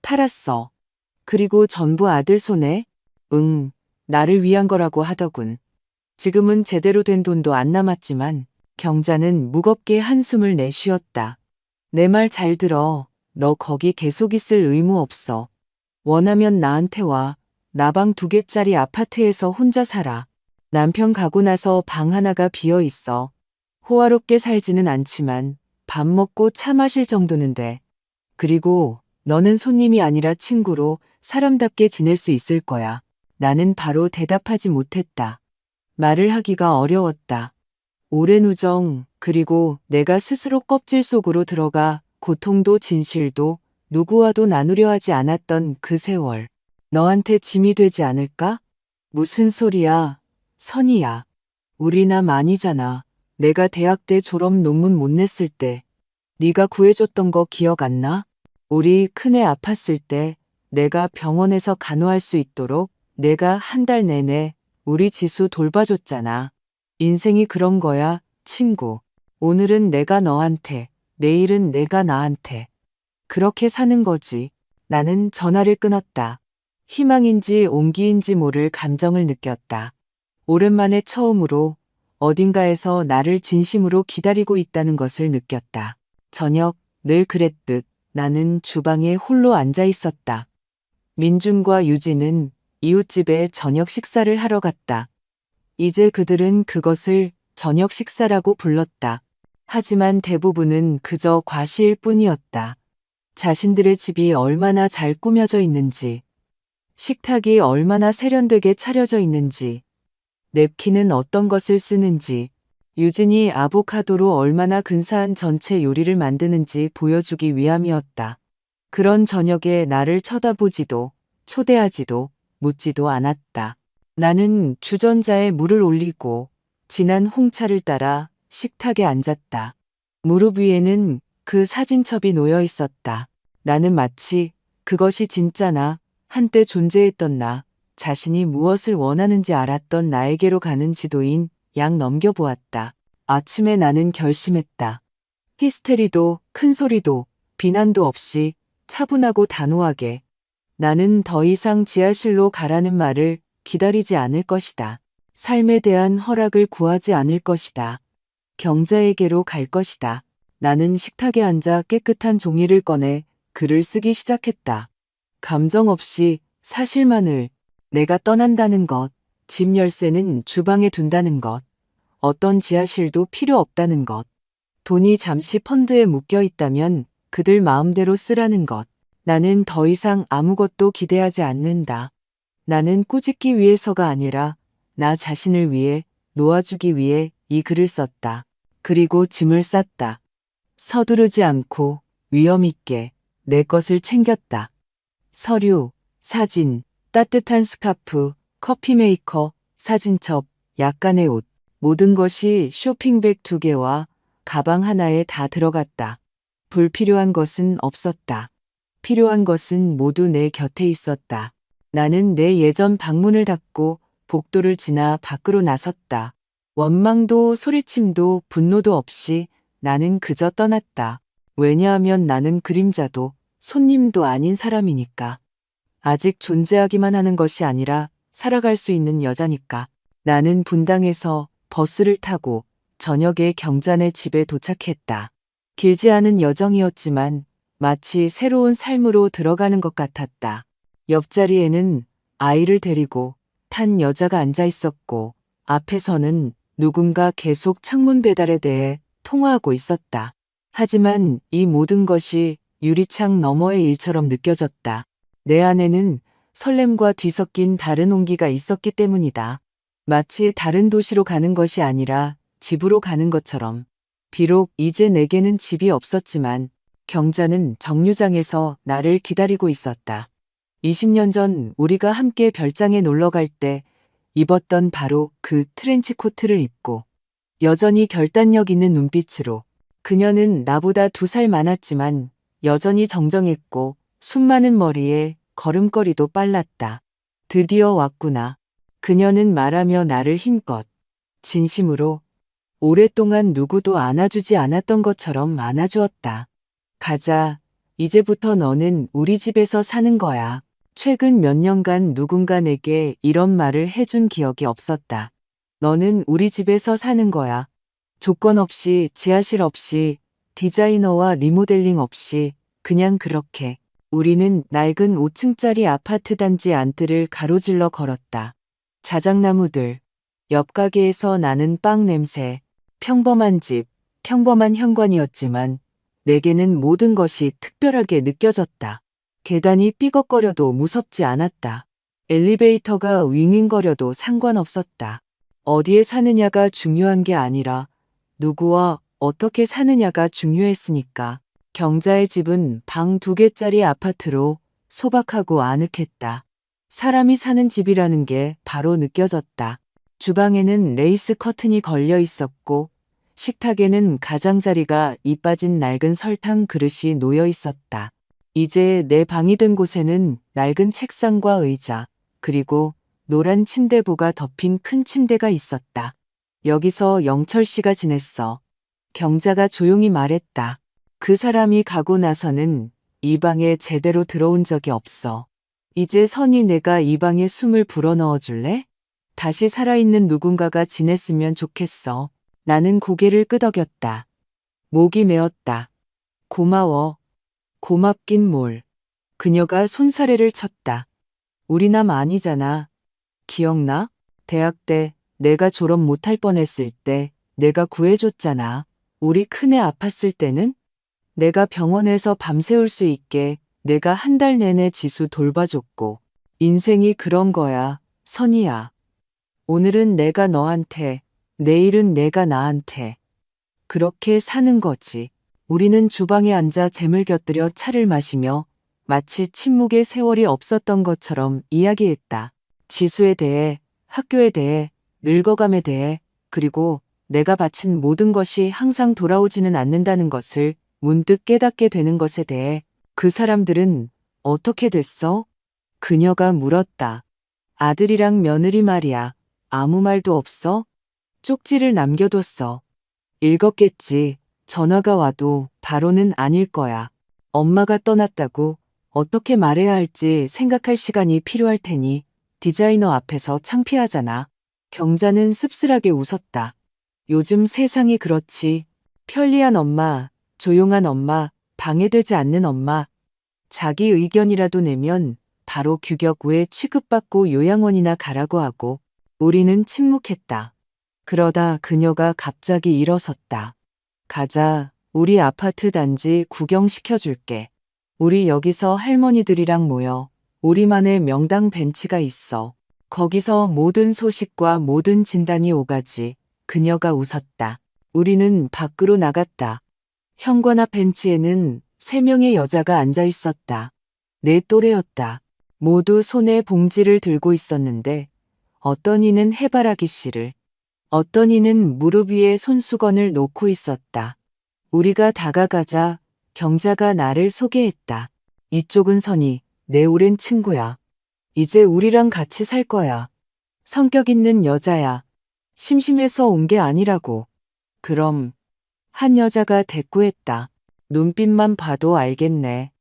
팔았어. 그리고 전부 아들 손에? 응, 나를 위한 거라고 하더군. 지금은 제대로 된 돈도 안 남았지만 경자는 무겁게 한숨을 내쉬었다. 내 말 잘 들어. 너 거기 계속 있을 의무 없어. 원하면 나한테 와. 나방 2개짜리 아파트에서 혼자 살아. 남편 가고 나서 방 하나가 비어 있어. 호화롭게 살지는 않지만 밥 먹고 차 마실 정도는 돼. 그리고 너는 손님이 아니라 친구로 사람답게 지낼 수 있을 거야. 나는 바로 대답하지 못했다. 말을 하기가 어려웠다. 오랜 우정, 그리고 내가 스스로 껍질 속으로 들어가 고통도 진실도 누구와도 나누려 하지 않았던 그 세월. 너한테 짐이 되지 않을까? 무슨 소리야, 선이야. 우리 남 아니잖아. 내가 대학 때 졸업 논문 못 냈을 때 네가 구해줬던 거 기억 안 나? 우리 큰애 아팠을 때 내가 병원에서 간호할 수 있도록 내가 한 달 내내 우리 지수 돌봐줬잖아. 인생이 그런 거야, 친구. 오늘은 내가 너한테, 내일은 내가 나한테. 그렇게 사는 거지. 나는 전화를 끊었다. 희망인지 옹기인지 모를 감정을 느꼈다. 오랜만에 처음으로 어딘가에서 나를 진심으로 기다리고 있다는 것을 느꼈다. 저녁, 늘 그랬듯 나는 주방에 홀로 앉아 있었다. 민준과 유진은 이웃집에 저녁 식사를 하러 갔다. 이제 그들은 그것을 저녁 식사라고 불렀다. 하지만 대부분은 그저 과시일 뿐이었다. 자신들의 집이 얼마나 잘 꾸며져 있는지, 식탁이 얼마나 세련되게 차려져 있는지, 냅킨은 어떤 것을 쓰는지, 유진이 아보카도로 얼마나 근사한 전체 요리를 만드는지 보여주기 위함이었다. 그런 저녁에 나를 쳐다보지도, 초대하지도, 묻지도 않았다. 나는 주전자에 물을 올리고 진한 홍차를 따라 식탁에 앉았다. 무릎 위에는 그 사진첩이 놓여 있었다. 나는 마치 그것이 진짜나 한때 존재했던 나, 자신이 무엇을 원하는지 알았던 나에게로 가는 지도인 양 넘겨보았다. 아침에 나는 결심했다. 히스테리도 큰 소리도 비난도 없이 차분하고 단호하게. 나는 더 이상 지하실로 가라는 말을 기다리지 않을 것이다. 삶에 대한 허락을 구하지 않을 것이다. 경자에게로 갈 것이다. 나는 식탁에 앉아 깨끗한 종이를 꺼내 글을 쓰기 시작했다. 감정 없이 사실만을. 내가 떠난다는 것, 집 열쇠는 주방에 둔다는 것, 어떤 지하실도 필요 없다는 것, 돈이 잠시 펀드에 묶여 있다면 그들 마음대로 쓰라는 것. 나는 더 이상 아무것도 기대하지 않는다. 나는 꾸짖기 위해서가 아니라 나 자신을 위해 놓아주기 위해 이 글을 썼다. 그리고 짐을 쌌다. 서두르지 않고 위험 있게 내 것을 챙겼다. 서류, 사진, 따뜻한 스카프, 커피 메이커, 사진첩, 약간의 옷. 모든 것이 쇼핑백 2개와 가방 하나에 다 들어갔다. 불필요한 것은 없었다. 필요한 것은 모두 내 곁에 있었다. 나는 내 예전 방문을 닫고 복도를 지나 밖으로 나섰다. 원망도 소리침도 분노도 없이 나는 그저 떠났다. 왜냐하면 나는 그림자도 손님도 아닌 사람이니까. 아직 존재하기만 하는 것이 아니라 살아갈 수 있는 여자니까. 나는 분당에서 버스를 타고 저녁에 경자네 집에 도착했다. 길지 않은 여정이었지만 마치 새로운 삶으로 들어가는 것 같았다. 옆자리에는 아이를 데리고 탄 여자가 앉아 있었고 앞에서는 누군가 계속 창문 배달에 대해 통화하고 있었다. 하지만 이 모든 것이 유리창 너머의 일처럼 느껴졌다. 내 안에는 설렘과 뒤섞인 다른 온기가 있었기 때문이다. 마치 다른 도시로 가는 것이 아니라 집으로 가는 것처럼. 비록 이제 내게는 집이 없었지만 경자는 정류장에서 나를 기다리고 있었다. 20년 전 우리가 함께 별장에 놀러 갈 때 입었던 바로 그 트렌치 코트를 입고 여전히 결단력 있는 눈빛으로. 그녀는 나보다 2살 많았지만 여전히 정정했고 숨 많은 머리에 걸음걸이도 빨랐다. 드디어 왔구나. 그녀는 말하며 나를 힘껏 진심으로 오랫동안 누구도 안아주지 않았던 것처럼 안아주었다. 가자. 이제부터 너는 우리 집에서 사는 거야. 최근 몇 년간 누군가 내게 이런 말을 해준 기억이 없었다. 너는 우리 집에서 사는 거야. 조건 없이, 지하실 없이, 디자이너와 리모델링 없이, 그냥 그렇게. 우리는 낡은 5층짜리 아파트 단지 안뜰을 가로질러 걸었다. 자작나무들, 옆 가게에서 나는 빵 냄새, 평범한 집, 평범한 현관이었지만 내게는 모든 것이 특별하게 느껴졌다. 계단이 삐걱거려도 무섭지 않았다. 엘리베이터가 윙윙거려도 상관없었다. 어디에 사느냐가 중요한 게 아니라 누구와 어떻게 사느냐가 중요했으니까. 경자의 집은 방 2개짜리 아파트로 소박하고 아늑했다. 사람이 사는 집이라는 게 바로 느껴졌다. 주방에는 레이스 커튼이 걸려 있었고 식탁에는 가장자리가 이빠진 낡은 설탕 그릇이 놓여 있었다. 이제 내 방이 된 곳에는 낡은 책상과 의자, 그리고 노란 침대보가 덮인 큰 침대가 있었다. 여기서 영철 씨가 지냈어. 경자가 조용히 말했다. 그 사람이 가고 나서는 이 방에 제대로 들어온 적이 없어. 이제 선이 내가 이 방에 숨을 불어넣어 줄래? 다시 살아있는 누군가가 지냈으면 좋겠어. 나는 고개를 끄덕였다. 목이 메었다. 고마워. 고맙긴 뭘. 그녀가 손사래를 쳤다. 우리 남 아니잖아. 기억나? 대학 때 내가 졸업 못할 뻔했을 때 내가 구해줬잖아. 우리 큰애 아팠을 때는 내가 병원에서 밤새울 수 있게 내가 한 달 내내 지수 돌봐줬고. 인생이 그런 거야, 선이야. 오늘은 내가 너한테, 내일은 내가 나한테. 그렇게 사는 거지. 우리는 주방에 앉아 잼을 곁들여 차를 마시며 마치 침묵의 세월이 없었던 것처럼 이야기했다. 지수에 대해, 학교에 대해, 늙어감에 대해, 그리고 내가 바친 모든 것이 항상 돌아오지는 않는다는 것을 문득 깨닫게 되는 것에 대해. 그 사람들은 어떻게 됐어? 그녀가 물었다. 아들이랑 며느리 말이야. 아무 말도 없어? 쪽지를 남겨뒀어. 읽었겠지. 전화가 와도 바로는 아닐 거야. 엄마가 떠났다고 어떻게 말해야 할지 생각할 시간이 필요할 테니 디자이너 앞에서 창피하잖아. 경자는 씁쓸하게 웃었다. 요즘 세상이 그렇지. 편리한 엄마, 조용한 엄마, 방해되지 않는 엄마. 자기 의견이라도 내면 바로 규격 외에 취급받고 요양원이나 가라고 하고. 우리는 침묵했다. 그러다 그녀가 갑자기 일어섰다. 가자. 우리 아파트 단지 구경시켜줄게. 우리 여기서 할머니들이랑 모여. 우리만의 명당 벤치가 있어. 거기서 모든 소식과 모든 진단이 오가지. 그녀가 웃었다. 우리는 밖으로 나갔다. 현관 앞 벤치에는 3명의 여자가 앉아 있었다. 내 또래였다. 모두 손에 봉지를 들고 있었는데 어떤 이는 해바라기 씨를, 어떤 이는 무릎 위에 손수건을 놓고 있었다. 우리가 다가가자 경자가 나를 소개했다. 이쪽은 선이, 내 오랜 친구야. 이제 우리랑 같이 살 거야. 성격 있는 여자야. 심심해서 온 게 아니라고. 그럼 한 여자가 대꾸했다. 눈빛만 봐도 알겠네.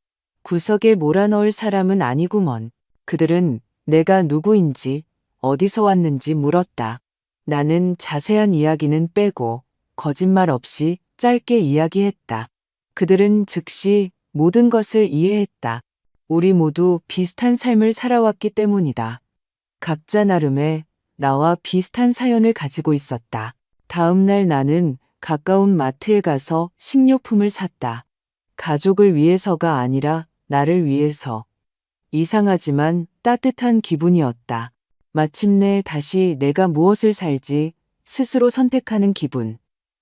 구석에 몰아넣을 사람은 아니구먼. 그들은 내가 누구인지 어디서 왔는지 물었다. 나는 자세한 이야기는 빼고 거짓말 없이 짧게 이야기했다. 그들은 즉시 모든 것을 이해했다. 우리 모두 비슷한 삶을 살아왔기 때문이다. 각자 나름의 나와 비슷한 사연을 가지고 있었다. 다음 날 나는 가까운 마트에 가서 식료품을 샀다. 가족을 위해서가 아니라 나를 위해서. 이상하지만 따뜻한 기분이었다. 마침내 다시 내가 무엇을 살지 스스로 선택하는 기분.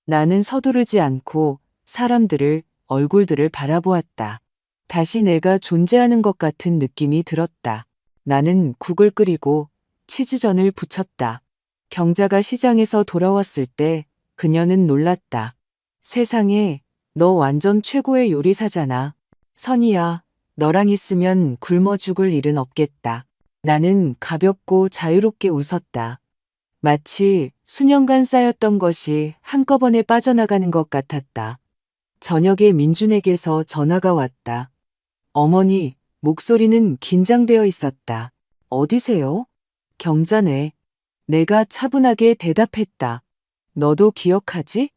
나는 서두르지 않고 사람들을, 얼굴들을 바라보았다. 다시 내가 존재하는 것 같은 느낌이 들었다. 나는 국을 끓이고 치즈전을 부쳤다. 경자가 시장에서 돌아왔을 때 그녀는 놀랐다. 세상에, 너 완전 최고의 요리사잖아. 선이야, 너랑 있으면 굶어 죽을 일은 없겠다. 나는 가볍고 자유롭게 웃었다. 마치 수년간 쌓였던 것이 한꺼번에 빠져나가는 것 같았다. 저녁에 민준에게서 전화가 왔다. 어머니, 목소리는 긴장되어 있었다. 어디세요? 경자네. 내가 차분하게 대답했다. 너도 기억하지?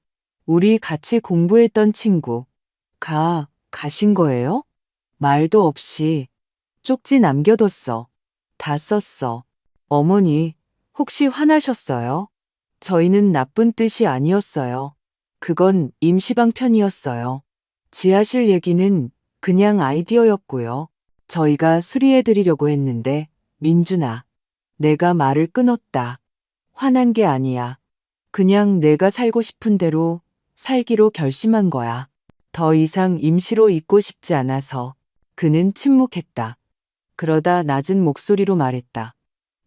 우리 같이 공부했던 친구. 가신 거예요? 말도 없이. 쪽지 남겨뒀어. 다 썼어. 어머니, 혹시 화나셨어요? 저희는 나쁜 뜻이 아니었어요. 그건 임시방편이었어요. 지하실 얘기는 그냥 아이디어였고요. 저희가 수리해드리려고 했는데, 민준아, 내가 말을 끊었다. 화난 게 아니야. 그냥 내가 살고 싶은 대로 살기로 결심한 거야. 더 이상 임시로 있고 싶지 않아서. 그는 침묵했다. 그러다 낮은 목소리로 말했다.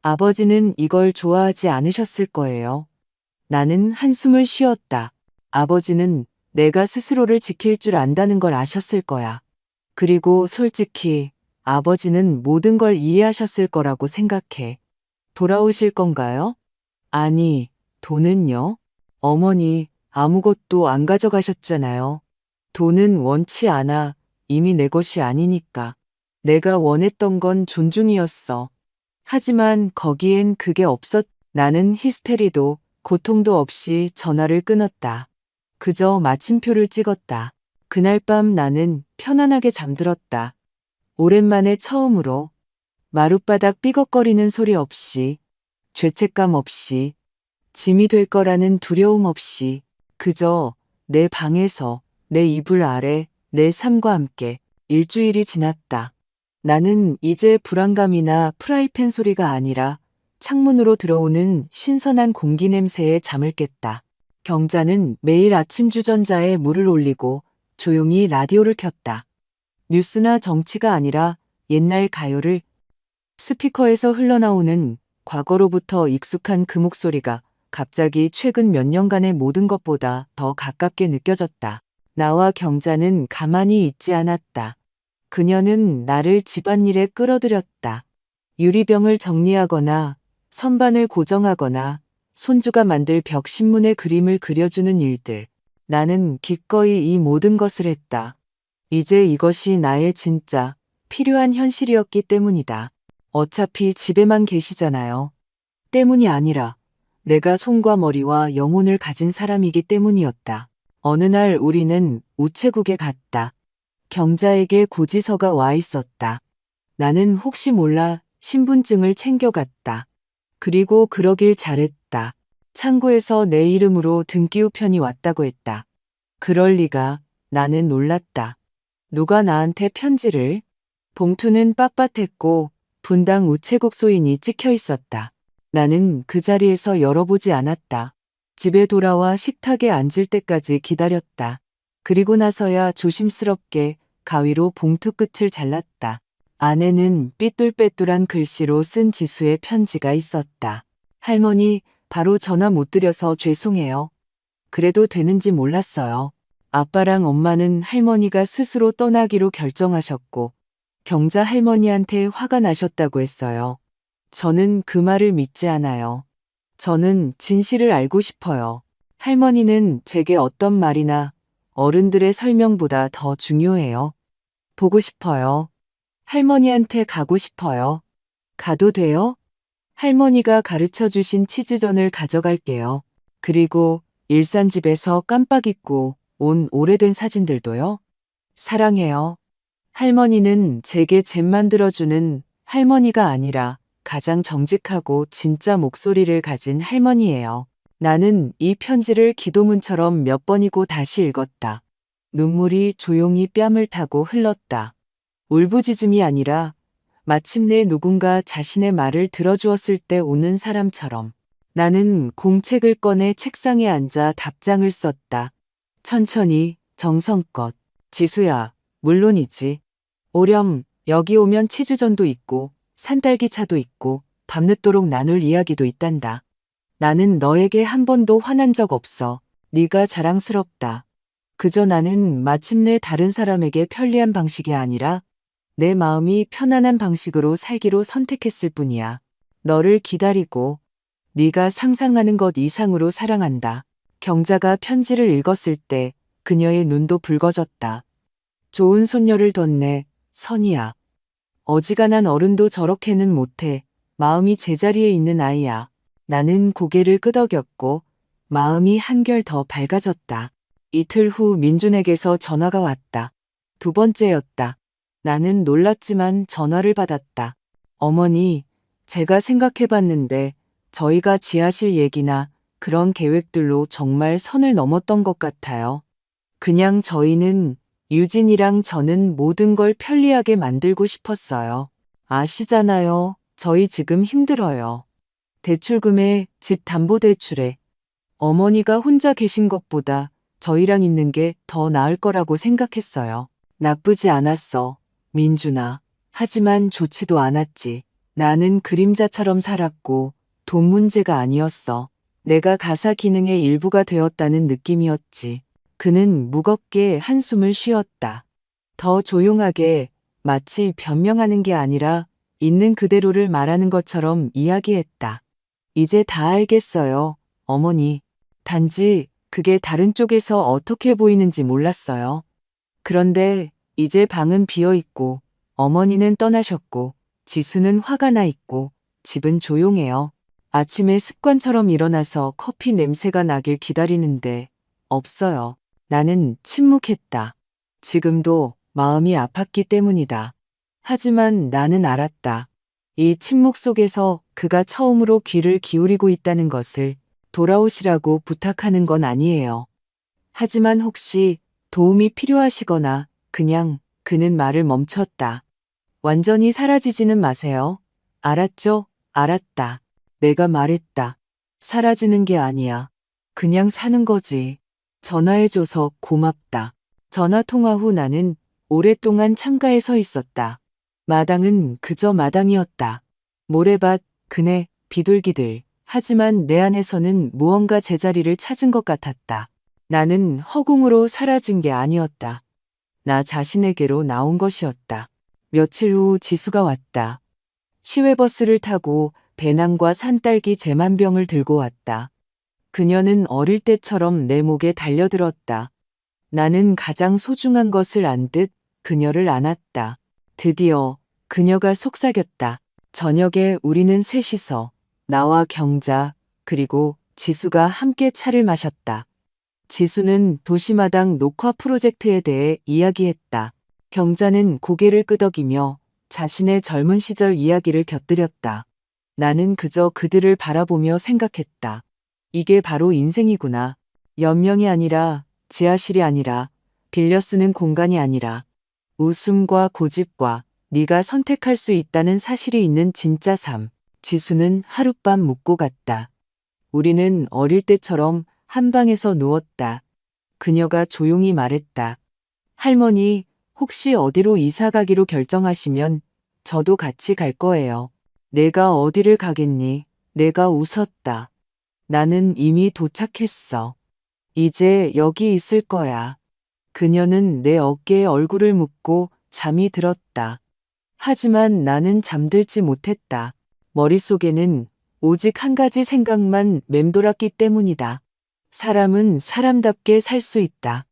아버지는 이걸 좋아하지 않으셨을 거예요. 나는 한숨을 쉬었다. 아버지는 내가 스스로를 지킬 줄 안다는 걸 아셨을 거야. 그리고 솔직히 아버지는 모든 걸 이해하셨을 거라고 생각해. 돌아오실 건가요? 아니, 돈은요? 어머니, 아무것도 안 가져가셨잖아요. 돈은 원치 않아. 이미 내 것이 아니니까. 내가 원했던 건 존중이었어. 하지만 거기엔 그게 없었. 나는 히스테리도 고통도 없이 전화를 끊었다. 그저 마침표를 찍었다. 그날 밤 나는 편안하게 잠들었다. 오랜만에 처음으로 마룻바닥 삐걱거리는 소리 없이, 죄책감 없이, 짐이 될 거라는 두려움 없이, 그저 내 방에서, 내 이불 아래, 내 삶과 함께 일주일이 지났다. 나는 이제 불안감이나 프라이팬 소리가 아니라 창문으로 들어오는 신선한 공기 냄새에 잠을 깼다. 경자는 매일 아침 주전자에 물을 올리고 조용히 라디오를 켰다. 뉴스나 정치가 아니라 옛날 가요를 스피커에서 흘러나오는 과거로부터 익숙한 그 목소리가 갑자기 최근 몇 년간의 모든 것보다 더 가깝게 느껴졌다. 나와 경자는 가만히 있지 않았다. 그녀는 나를 집안일에 끌어들였다. 유리병을 정리하거나 선반을 고정하거나 손주가 만들 벽 신문에 그림을 그려주는 일들. 나는 기꺼이 이 모든 것을 했다. 이제 이것이 나의 진짜 필요한 현실이었기 때문이다. 어차피 집에만 계시잖아요. 때문이 아니라 내가 손과 머리와 영혼을 가진 사람이기 때문이었다. 어느 날 우리는 우체국에 갔다. 경자에게 고지서가 와 있었다. 나는 혹시 몰라 신분증을 챙겨갔다. 그리고 그러길 잘했다. 창구에서 내 이름으로 등기 우편이 왔다고 했다. 그럴 리가. 나는 놀랐다. 누가 나한테 편지를? 봉투는 빳빳했고 분당 우체국 소인이 찍혀 있었다. 나는 그 자리에서 열어보지 않았다. 집에 돌아와 식탁에 앉을 때까지 기다렸다. 그리고 나서야 조심스럽게 가위로 봉투 끝을 잘랐다. 안에는 삐뚤빼뚤한 글씨로 쓴 지수의 편지가 있었다. 할머니, 바로 전화 못 드려서 죄송해요. 그래도 되는지 몰랐어요. 아빠랑 엄마는 할머니가 스스로 떠나기로 결정하셨고 경자 할머니한테 화가 나셨다고 했어요. 저는 그 말을 믿지 않아요. 저는 진실을 알고 싶어요. 할머니는 제게 어떤 말이나 어른들의 설명보다 더 중요해요. 보고 싶어요. 할머니한테 가고 싶어요. 가도 돼요? 할머니가 가르쳐 주신 치즈전을 가져갈게요. 그리고 일산집에서 깜빡 잊고 온 오래된 사진들도요. 사랑해요. 할머니는 제게 잼 만들어주는 할머니가 아니라 가장 정직하고 진짜 목소리를 가진 할머니예요. 나는 이 편지를 기도문처럼 몇 번이고 다시 읽었다. 눈물이 조용히 뺨을 타고 흘렀다. 울부짖음이 아니라 마침내 누군가 자신의 말을 들어주었을 때 우는 사람처럼. 나는 공책을 꺼내 책상에 앉아 답장을 썼다. 천천히, 정성껏. 지수야, 물론이지. 오렴, 여기 오면 치즈전도 있고, 산딸기차도 있고, 밤늦도록 나눌 이야기도 있단다. 나는 너에게 한 번도 화난 적 없어. 네가 자랑스럽다. 그저 나는 마침내 다른 사람에게 편리한 방식이 아니라 내 마음이 편안한 방식으로 살기로 선택했을 뿐이야. 너를 기다리고 네가 상상하는 것 이상으로 사랑한다. 경자가 편지를 읽었을 때 그녀의 눈도 붉어졌다. 좋은 손녀를 뒀네, 선이야. 어지간한 어른도 저렇게는 못해. 마음이 제자리에 있는 아이야. 나는 고개를 끄덕였고 마음이 한결 더 밝아졌다. 이틀 후 민준에게서 전화가 왔다. 두 번째였다. 나는 놀랐지만 전화를 받았다. 어머니, 제가 생각해봤는데 저희가 지하실 얘기나 그런 계획들로 정말 선을 넘었던 것 같아요. 그냥 저희는 유진이랑 저는 모든 걸 편리하게 만들고 싶었어요. 아시잖아요. 저희 지금 힘들어요. 대출금에 집 담보대출에 어머니가 혼자 계신 것보다 저희랑 있는 게 더 나을 거라고 생각했어요. 나쁘지 않았어, 민준아. 하지만 좋지도 않았지. 나는 그림자처럼 살았고 돈 문제가 아니었어. 내가 가사 기능의 일부가 되었다는 느낌이었지. 그는 무겁게 한숨을 쉬었다. 더 조용하게, 마치 변명하는 게 아니라 있는 그대로를 말하는 것처럼 이야기했다. 이제 다 알겠어요, 어머니. 단지 그게 다른 쪽에서 어떻게 보이는지 몰랐어요. 그런데 이제 방은 비어 있고 어머니는 떠나셨고 지수는 화가 나 있고 집은 조용해요. 아침에 습관처럼 일어나서 커피 냄새가 나길 기다리는데 없어요. 나는 침묵했다. 지금도 마음이 아팠기 때문이다. 하지만 나는 알았다. 이 침묵 속에서 그가 처음으로 귀를 기울이고 있다는 것을. 돌아오시라고 부탁하는 건 아니에요. 하지만 혹시 도움이 필요하시거나 그냥 그는 말을 멈췄다. 완전히 사라지지는 마세요. 알았죠? 알았다. 내가 말했다. 사라지는 게 아니야. 그냥 사는 거지. 전화해줘서 고맙다. 전화 통화 후 나는 오랫동안 창가에 서 있었다. 마당은 그저 마당이었다. 모래밭, 그네, 비둘기들. 하지만 내 안에서는 무언가 제자리를 찾은 것 같았다. 나는 허공으로 사라진 게 아니었다. 나 자신에게로 나온 것이었다. 며칠 후 지수가 왔다. 시외버스를 타고 배낭과 산딸기 제만병을 들고 왔다. 그녀는 어릴 때처럼 내 목에 달려들었다. 나는 가장 소중한 것을 안 듯 그녀를 안았다. 드디어 그녀가 속삭였다. 저녁에 우리는 셋이서 나와 경자 그리고 지수가 함께 차를 마셨다. 지수는 도시마당 녹화 프로젝트에 대해 이야기했다. 경자는 고개를 끄덕이며 자신의 젊은 시절 이야기를 곁들였다. 나는 그저 그들을 바라보며 생각했다. 이게 바로 인생이구나. 연명이 아니라 지하실이 아니라 빌려 쓰는 공간이 아니라 웃음과 고집과 네가 선택할 수 있다는 사실이 있는 진짜 삶. 지수는 하룻밤 묵고 갔다. 우리는 어릴 때처럼 한 방에서 누웠다. 그녀가 조용히 말했다. 할머니, 혹시 어디로 이사 가기로 결정하시면 저도 같이 갈 거예요. 내가 어디를 가겠니? 내가 웃었다. 나는 이미 도착했어. 이제 여기 있을 거야. 그녀는 내 어깨에 얼굴을 묻고 잠이 들었다. 하지만 나는 잠들지 못했다. 머릿속에는 오직 한 가지 생각만 맴돌았기 때문이다. 사람은 사람답게 살 수 있다.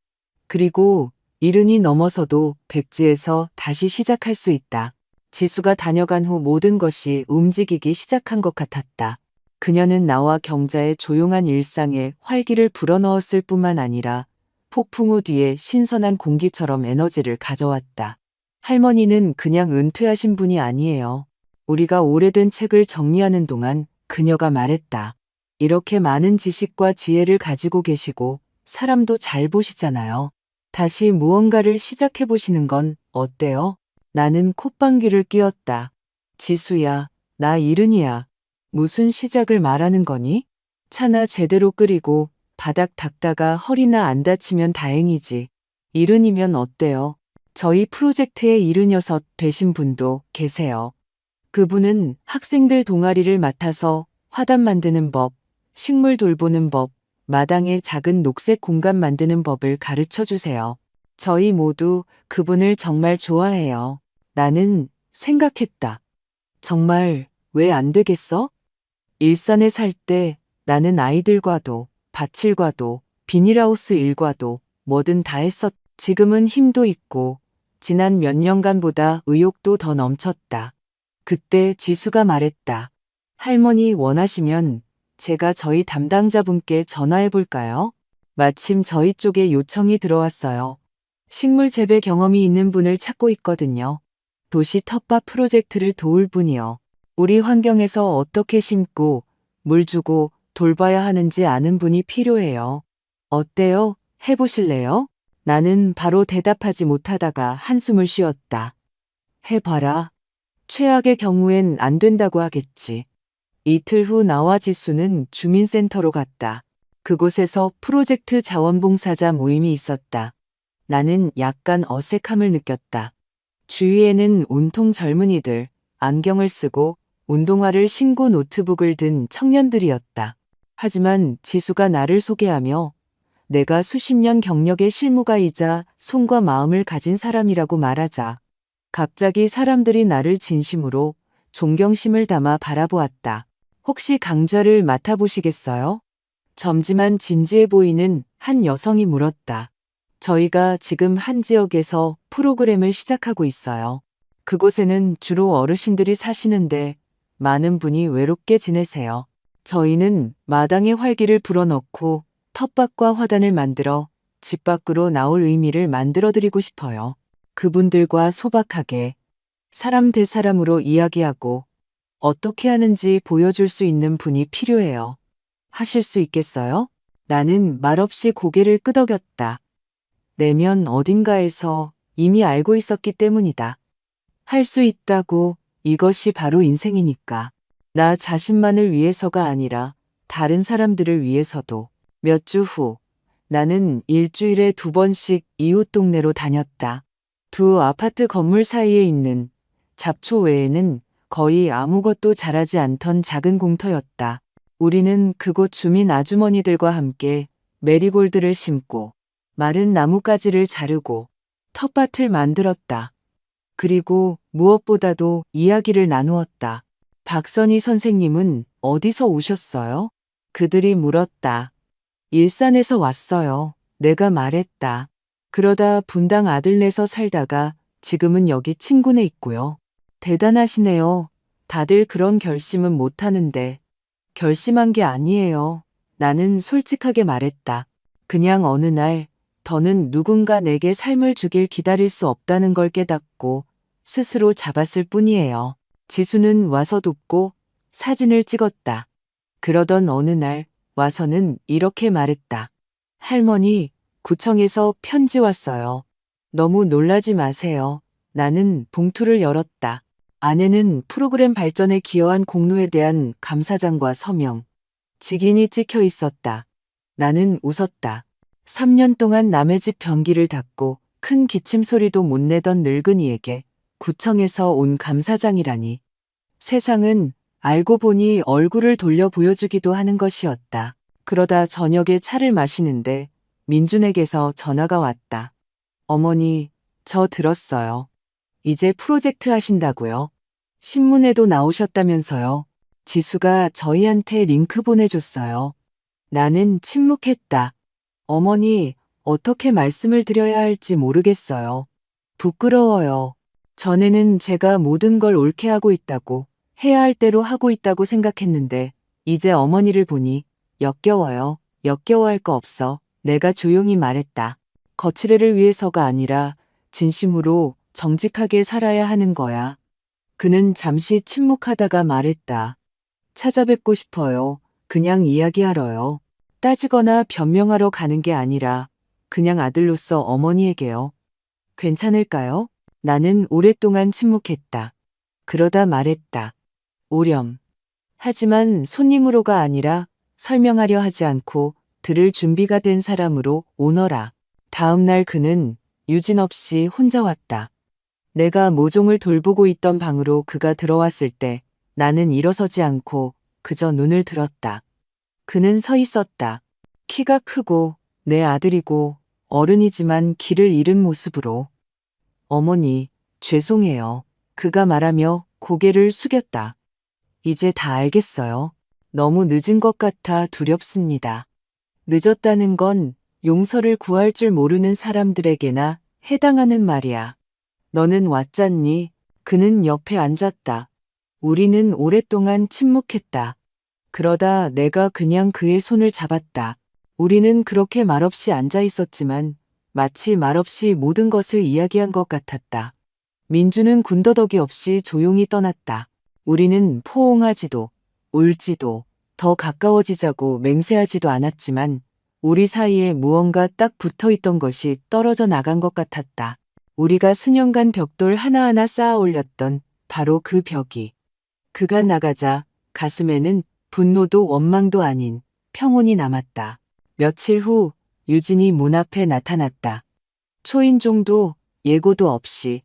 그리고 이른이 넘어서도 백지에서 다시 시작할 수 있다. 지수가 다녀간 후 모든 것이 움직이기 시작한 것 같았다. 그녀는 나와 경자의 조용한 일상에 활기를 불어넣었을 뿐만 아니라 폭풍 후 뒤에 신선한 공기처럼 에너지를 가져왔다. 할머니는 그냥 은퇴하신 분이 아니에요. 우리가 오래된 책을 정리하는 동안 그녀가 말했다. 이렇게 많은 지식과 지혜를 가지고 계시고 사람도 잘 보시잖아요. 다시 무언가를 시작해 보시는 건 어때요? 나는 콧방귀를 뀌었다. 지수야, 나 이른이야. 무슨 시작을 말하는 거니? 차나 제대로 끓이고 바닥 닦다가 허리나 안 다치면 다행이지. 이른이면 어때요? 저희 프로젝트의 이른여섯 되신 분도 계세요. 그분은 학생들 동아리를 맡아서 화단 만드는 법, 식물 돌보는 법, 마당에 작은 녹색 공간 만드는 법을 가르쳐 주세요. 저희 모두 그분을 정말 좋아해요. 나는 생각했다. 정말 왜 안 되겠어? 일산에 살 때 나는 아이들과도 밭일과도 비닐하우스 일과도 뭐든 다 했었. 지금은 힘도 있고 지난 몇 년간보다 의욕도 더 넘쳤다. 그때 지수가 말했다. 할머니 원하시면 제가 저희 담당자분께 전화해 볼까요? 마침 저희 쪽에 요청이 들어왔어요. 식물 재배 경험이 있는 분을 찾고 있거든요. 도시 텃밭 프로젝트를 도울 분이요. 우리 환경에서 어떻게 심고 물 주고 돌봐야 하는지 아는 분이 필요해요. 어때요? 해보실래요? 나는 바로 대답하지 못하다가 한숨을 쉬었다. 해봐라. 최악의 경우엔 안 된다고 하겠지. 이틀 후 나와 지수는 주민센터로 갔다. 그곳에서 프로젝트 자원봉사자 모임이 있었다. 나는 약간 어색함을 느꼈다. 주위에는 온통 젊은이들, 안경을 쓰고 운동화를 신고 노트북을 든 청년들이었다. 하지만 지수가 나를 소개하며 내가 수십 년 경력의 실무가이자 손과 마음을 가진 사람이라고 말하자 갑자기 사람들이 나를 진심으로 존경심을 담아 바라보았다. 혹시 강좌를 맡아보시겠어요? 젊지만 진지해 보이는 한 여성이 물었다. 저희가 지금 한 지역에서 프로그램을 시작하고 있어요. 그곳에는 주로 어르신들이 사시는데 많은 분이 외롭게 지내세요. 저희는 마당에 활기를 불어넣고 텃밭과 화단을 만들어 집 밖으로 나올 의미를 만들어드리고 싶어요. 그분들과 소박하게 사람 대 사람으로 이야기하고 어떻게 하는지 보여줄 수 있는 분이 필요해요. 하실 수 있겠어요? 나는 말없이 고개를 끄덕였다. 내면 어딘가에서 이미 알고 있었기 때문이다. 할 수 있다고 이것이 바로 인생이니까. 나 자신만을 위해서가 아니라 다른 사람들을 위해서도. 몇 주 후, 나는 일주일에 2번씩 이웃 동네로 다녔다. 두 아파트 건물 사이에 있는 잡초 외에는 거의 아무것도 자라지 않던 작은 공터였다. 우리는 그곳 주민 아주머니들과 함께 메리골드를 심고 마른 나뭇가지를 자르고 텃밭을 만들었다. 그리고 무엇보다도 이야기를 나누었다. 박선희 선생님은 어디서 오셨어요? 그들이 물었다. 일산에서 왔어요. 내가 말했다. 그러다 분당 아들네서 살다가 지금은 여기 친구네 있고요. 대단하시네요. 다들 그런 결심은 못하는데. 결심한 게 아니에요. 나는 솔직하게 말했다. 그냥 어느 날 더는 누군가 내게 삶을 주길 기다릴 수 없다는 걸 깨닫고 스스로 잡았을 뿐이에요. 지수는 와서 돕고 사진을 찍었다. 그러던 어느 날 와서는 이렇게 말했다. 할머니, 구청에서 편지 왔어요. 너무 놀라지 마세요. 나는 봉투를 열었다. 안에는 프로그램 발전에 기여한 공로에 대한 감사장과 서명, 직인이 찍혀 있었다. 나는 웃었다. 3년 동안 남의 집 변기를 닦고 큰 기침 소리도 못 내던 늙은이에게 구청에서 온 감사장이라니. 세상은 알고 보니 얼굴을 돌려 보여주기도 하는 것이었다. 그러다 저녁에 차를 마시는데 민준에게서 전화가 왔다. 어머니, 저 들었어요. 이제 프로젝트 하신다고요. 신문에도 나오셨다면서요. 지수가 저희한테 링크 보내줬어요. 나는 침묵했다. 어머니, 어떻게 말씀을 드려야 할지 모르겠어요. 부끄러워요. 전에는 제가 모든 걸 옳게 하고 있다고, 해야 할 대로 하고 있다고 생각했는데, 이제 어머니를 보니 역겨워요. 역겨워할 거 없어. 내가 조용히 말했다. 거칠애를 위해서가 아니라 진심으로 정직하게 살아야 하는 거야. 그는 잠시 침묵하다가 말했다. 찾아뵙고 싶어요. 그냥 이야기하러요. 따지거나 변명하러 가는 게 아니라 그냥 아들로서 어머니에게요. 괜찮을까요? 나는 오랫동안 침묵했다. 그러다 말했다. 오렴. 하지만 손님으로가 아니라 설명하려 하지 않고 들을 준비가 된 사람으로 오너라. 다음 날 그는 유진 없이 혼자 왔다. 내가 모종을 돌보고 있던 방으로 그가 들어왔을 때 나는 일어서지 않고 그저 눈을 들었다. 그는 서 있었다. 키가 크고 내 아들이고 어른이지만 길을 잃은 모습으로. 어머니, 죄송해요. 그가 말하며 고개를 숙였다. 이제 다 알겠어요. 너무 늦은 것 같아 두렵습니다. 늦었다는 건 용서를 구할 줄 모르는 사람들에게나 해당하는 말이야. 너는 왔잖니? 그는 옆에 앉았다. 우리는 오랫동안 침묵했다. 그러다 내가 그냥 그의 손을 잡았다. 우리는 그렇게 말없이 앉아 있었지만 마치 말없이 모든 것을 이야기한 것 같았다. 민주는 군더더기 없이 조용히 떠났다. 우리는 포옹하지도 울지도 더 가까워지자고 맹세하지도 않았지만 우리 사이에 무언가 딱 붙어 있던 것이 떨어져 나간 것 같았다. 우리가 수년간 벽돌 하나하나 쌓아 올렸던 바로 그 벽이. 그가 나가자 가슴에는 분노도 원망도 아닌 평온이 남았다. 며칠 후 유진이 문 앞에 나타났다. 초인종도 예고도 없이.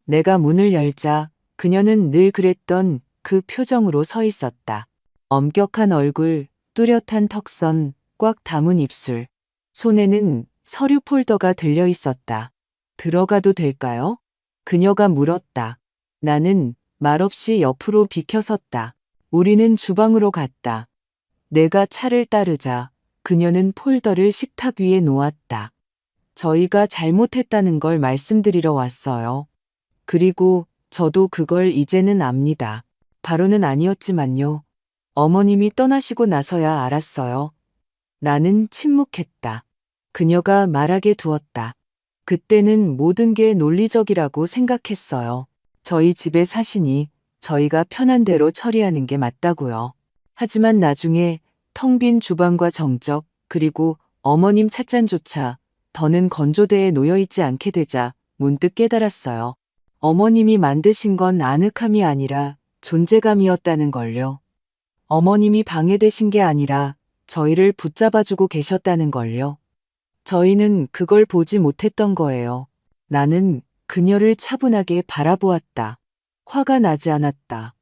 내가 문을 열자 그녀는 늘 그랬던 그 표정으로 서 있었다. 엄격한 얼굴, 뚜렷한 턱선, 꽉 담은 입술. 손에는 서류 폴더가 들려 있었다. 들어가도 될까요? 그녀가 물었다. 나는 말없이 옆으로 비켜섰다. 우리는 주방으로 갔다. 내가 차를 따르자 그녀는 폴더를 식탁 위에 놓았다. 저희가 잘못했다는 걸 말씀드리러 왔어요. 그리고 저도 그걸 이제는 압니다. 바로는 아니었지만요. 어머님이 떠나시고 나서야 알았어요. 나는 침묵했다. 그녀가 말하게 두었다. 그때는 모든 게 논리적이라고 생각했어요. 저희 집에 사시니 저희가 편한 대로 처리하는 게 맞다고요. 하지만 나중에 텅 빈 주방과 정적, 그리고 어머님 찻잔조차 더는 건조대에 놓여있지 않게 되자 문득 깨달았어요. 어머님이 만드신 건 아늑함이 아니라 존재감이었다는 걸요. 어머님이 방해되신 게 아니라 저희를 붙잡아주고 계셨다는 걸요. 저희는 그걸 보지 못했던 거예요. 나는 그녀를 차분하게 바라보았다. 화가 나지 않았다.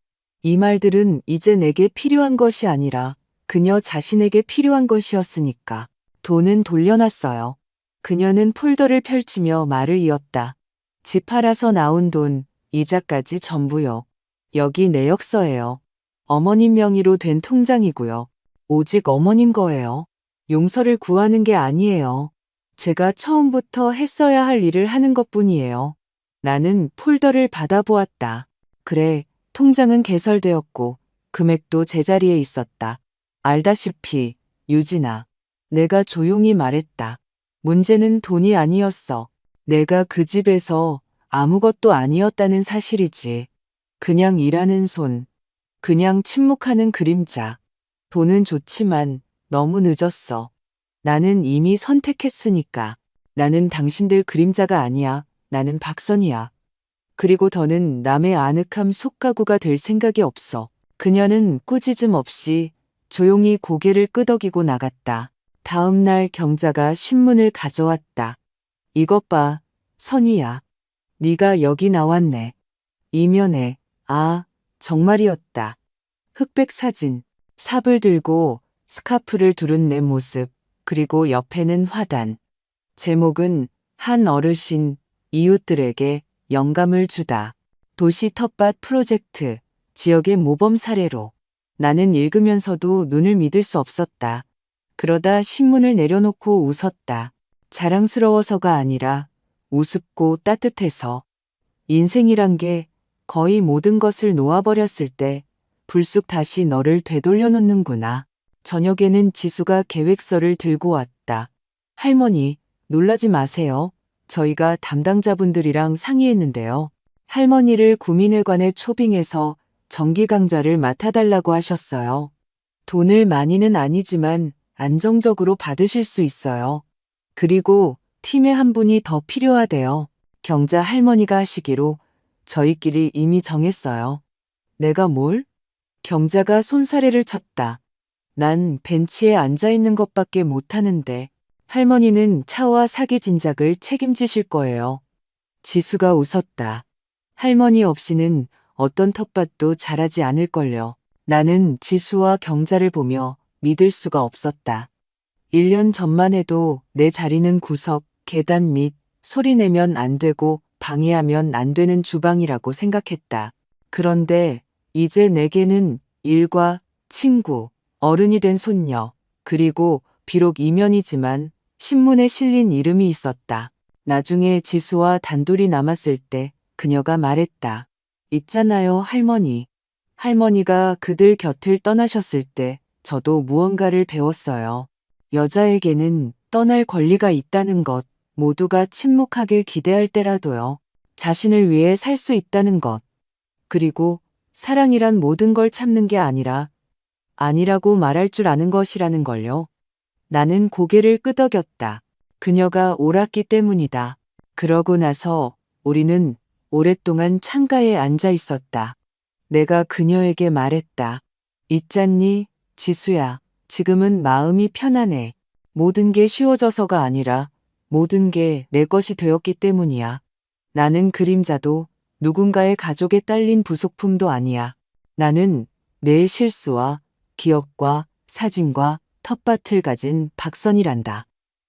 이 말들은 이제 내게 필요한 것이 아니라 그녀 자신에게 필요한 것이었으니까. 돈은 돌려놨어요. 그녀는 폴더를 펼치며 말을 이었다. 집 팔아서 나온 돈, 이자까지 전부요. 여기 내역서예요. 어머님 명의로 된 통장이고요. 오직 어머님 거예요. 용서를 구하는 게 아니에요. 제가 처음부터 했어야 할 일을 하는 것뿐이에요. 나는 폴더를 받아보았다. 그래, 통장은 개설되었고 금액도 제자리에 있었다. 알다시피 유진아, 내가 조용히 말했다. 문제는 돈이 아니었어. 내가 그 집에서 아무것도 아니었다는 사실이지. 그냥 일하는 손, 그냥 침묵하는 그림자. 돈은 좋지만 너무 늦었어. 나는 이미 선택했으니까. 나는 당신들 그림자가 아니야. 나는 박선이야. 그리고 더는 남의 아늑함 속가구가 될 생각이 없어. 그녀는 꾸짖음 없이 조용히 고개를 끄덕이고 나갔다. 다음 날 경자가 신문을 가져왔다. 이것 봐, 선이야. 네가 여기 나왔네. 이면에, 아, 정말이었다. 흑백 사진, 삽을 들고 스카프를 두른 내 모습, 그리고 옆에는 화단. 제목은 한 어르신, 이웃들에게 영감을 주다. 도시 텃밭 프로젝트, 지역의 모범 사례로. 나는 읽으면서도 눈을 믿을 수 없었다. 그러다 신문을 내려놓고 웃었다. 자랑스러워서가 아니라 우습고 따뜻해서. 인생이란 게 거의 모든 것을 놓아버렸을 때 불쑥 다시 너를 되돌려 놓는구나. 저녁에는 지수가 계획서를 들고 왔다. 할머니, 놀라지 마세요. 저희가 담당자분들이랑 상의했는데요. 할머니를 구민회관에 초빙해서 정기강좌를 맡아달라고 하셨어요. 돈을 많이는 아니지만 안정적으로 받으실 수 있어요. 그리고 팀에 한 분이 더 필요하대요. 경자 할머니가 하시기로 저희끼리 이미 정했어요. 내가 뭘? 경자가 손사래를 쳤다. 난 벤치에 앉아 있는 것밖에 못하는데 할머니는 차와 사기 진작을 책임지실 거예요. 지수가 웃었다. 할머니 없이는 어떤 텃밭도 자라지 않을걸요. 나는 지수와 경자를 보며 믿을 수가 없었다. 1년 전만 해도 내 자리는 구석, 계단 밑, 소리 내면 안 되고 방해하면 안 되는 주방이라고 생각했다. 그런데 이제 내게는 일과 친구, 어른이 된 손녀, 그리고 비록 이면이지만 신문에 실린 이름이 있었다. 나중에 지수와 단둘이 남았을 때 그녀가 말했다. 있잖아요, 할머니. 할머니가 그들 곁을 떠나셨을 때 저도 무언가를 배웠어요. 여자에게는 떠날 권리가 있다는 것, 모두가 침묵하길 기대할 때라도요. 자신을 위해 살 수 있다는 것. 그리고 사랑이란 모든 걸 참는 게 아니라 아니라고 말할 줄 아는 것이라는 걸요. 나는 고개를 끄덕였다. 그녀가 옳았기 때문이다. 그러고 나서 우리는 오랫동안 창가에 앉아 있었다. 내가 그녀에게 말했다. 있잖니, 지수야. 지금은 마음이 편안해. 모든 게 쉬워져서가 아니라 모든 게 내 것이 되었기 때문이야. 나는 그림자도 누군가의 가족에 딸린 부속품도 아니야. 나는 내 실수와 기억과 사진과 텃밭을 가진 박선이란다.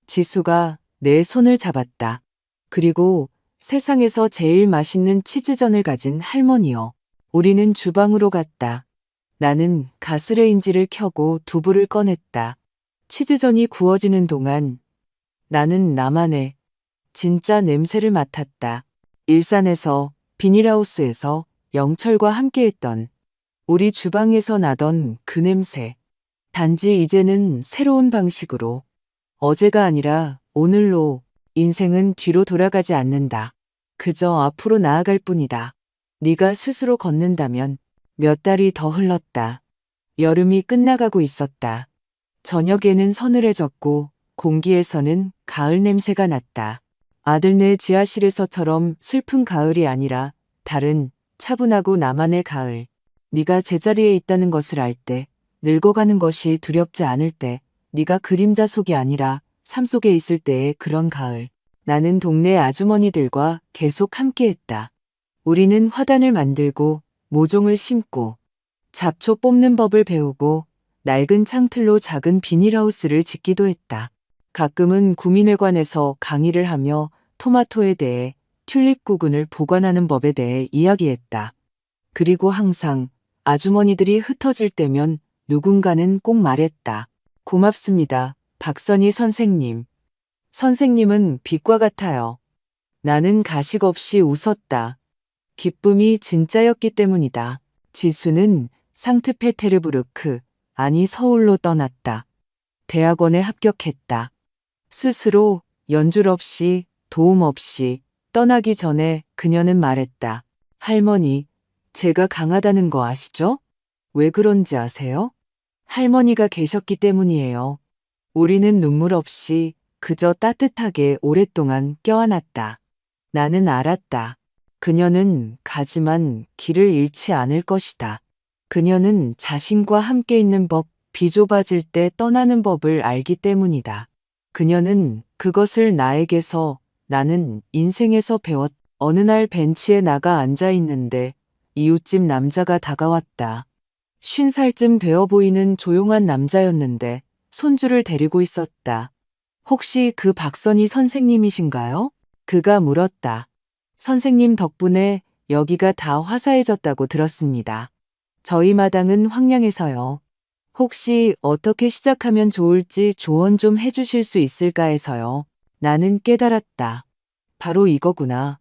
지수가 내 손을 잡았다. 그리고 세상에서 제일 맛있는 치즈전을 가진 할머니요. 우리는 주방으로 갔다. 나는 가스레인지를 켜고 두부를 꺼냈다. 치즈전이 구워지는 동안 나는 나만의 진짜 냄새를 맡았다. 일산에서 비닐하우스에서 영철과 함께했던 우리 주방에서 나던 그 냄새. 단지 이제는 새로운 방식으로 어제가 아니라 오늘로 인생은 뒤로 돌아가지 않는다. 그저 앞으로 나아갈 뿐이다. 네가 스스로 걷는다면 몇 달이 더 흘렀다. 여름이 끝나가고 있었다. 저녁에는 서늘해졌고 공기에서는 가을 냄새가 났다. 아들네 지하실에서처럼 슬픈 가을이 아니라 다른 차분하고 나만의 가을. 네가 제자리에 있다는 것을 알 때, 늙어가는 것이 두렵지 않을 때, 네가 그림자 속이 아니라 삶 속에 있을 때의 그런 가을. 나는 동네 아주머니들과 계속 함께했다. 우리는 화단을 만들고 모종을 심고 잡초 뽑는 법을 배우고 낡은 창틀로 작은 비닐하우스를 짓기도 했다. 가끔은 구민회관에서 강의를 하며 토마토에 대해 튤립 구근을 보관하는 법에 대해 이야기했다. 그리고 항상 아주머니들이 흩어질 때면 누군가는 꼭 말했다. 고맙습니다, 박선희 선생님. 선생님은 빛과 같아요. 나는 가식 없이 웃었다. 기쁨이 진짜였기 때문이다. 지수는 상트페테르부르크, 아니 서울로 떠났다. 대학원에 합격했다. 스스로 연줄 없이 도움 없이 떠나기 전에 그녀는 말했다. 할머니, 제가 강하다는 거 아시죠? 왜 그런지 아세요? 할머니가 계셨기 때문이에요. 우리는 눈물 없이 그저 따뜻하게 오랫동안 껴안았다. 나는 알았다. 그녀는 가지만 길을 잃지 않을 것이다. 그녀는 자신과 함께 있는 법, 비좁아질 때 떠나는 법을 알기 때문이다. 그녀는 그것을 나에게서, 나는 인생에서 배웠. 어느 날 벤치에 나가 앉아 있는데 이웃집 남자가 다가왔다. 50살쯤 되어 보이는 조용한 남자였는데 손주를 데리고 있었다. 혹시 그 박선희 선생님이신가요? 그가 물었다. 선생님 덕분에 여기가 다 화사해졌다고 들었습니다. 저희 마당은 황량해서요. 혹시 어떻게 시작하면 좋을지 조언 좀 해주실 수 있을까 해서요. 나는 깨달았다. 바로 이거구나.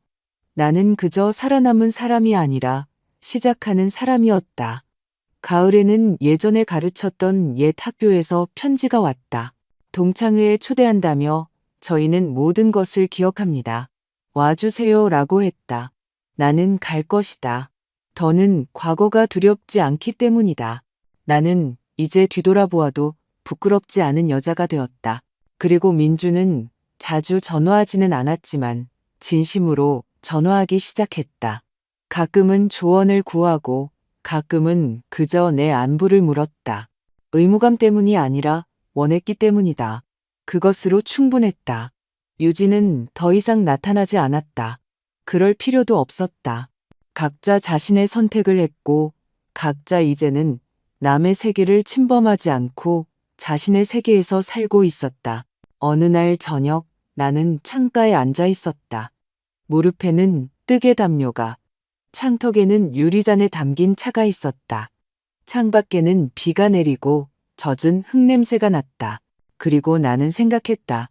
나는 그저 살아남은 사람이 아니라 시작하는 사람이었다. 가을에는 예전에 가르쳤던 옛 학교에서 편지가 왔다. 동창회에 초대한다며 저희는 모든 것을 기억합니다. 와주세요 라고 했다. 나는 갈 것이다. 더는 과거가 두렵지 않기 때문이다. 나는 이제 뒤돌아보아도 부끄럽지 않은 여자가 되었다. 그리고 민주는 자주 전화하지는 않았지만 진심으로 전화하기 시작했다. 가끔은 조언을 구하고 가끔은 그저 내 안부를 물었다. 의무감 때문이 아니라 원했기 때문이다. 그것으로 충분했다. 유진은 더 이상 나타나지 않았다. 그럴 필요도 없었다. 각자 자신의 선택을 했고 각자 이제는 남의 세계를 침범하지 않고 자신의 세계에서 살고 있었다. 어느 날 저녁 나는 창가에 앉아 있었다. 무릎에는 뜨개 담요가, 창턱에는 유리잔에 담긴 차가 있었다. 창밖에는 비가 내리고 젖은 흙냄새가 났다. 그리고 나는 생각했다.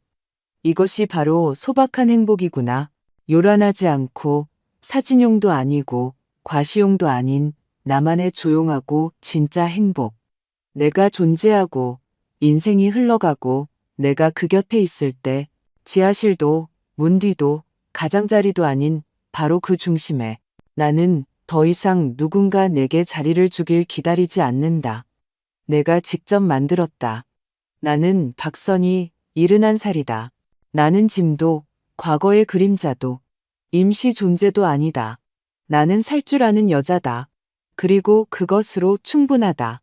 이것이 바로 소박한 행복이구나. 요란하지 않고 사진용도 아니고 과시용도 아닌 나만의 조용하고 진짜 행복. 내가 존재하고 인생이 흘러가고 내가 그 곁에 있을 때 지하실도 문 뒤도 가장자리도 아닌 바로 그 중심에 나는 더 이상 누군가 내게 자리를 주길 기다리지 않는다. 내가 직접 만들었다. 나는 박선이 71살이다. 나는 짐도 과거의 그림자도 임시 존재도 아니다. 나는 살 줄 아는 여자다. 그리고 그것으로 충분하다.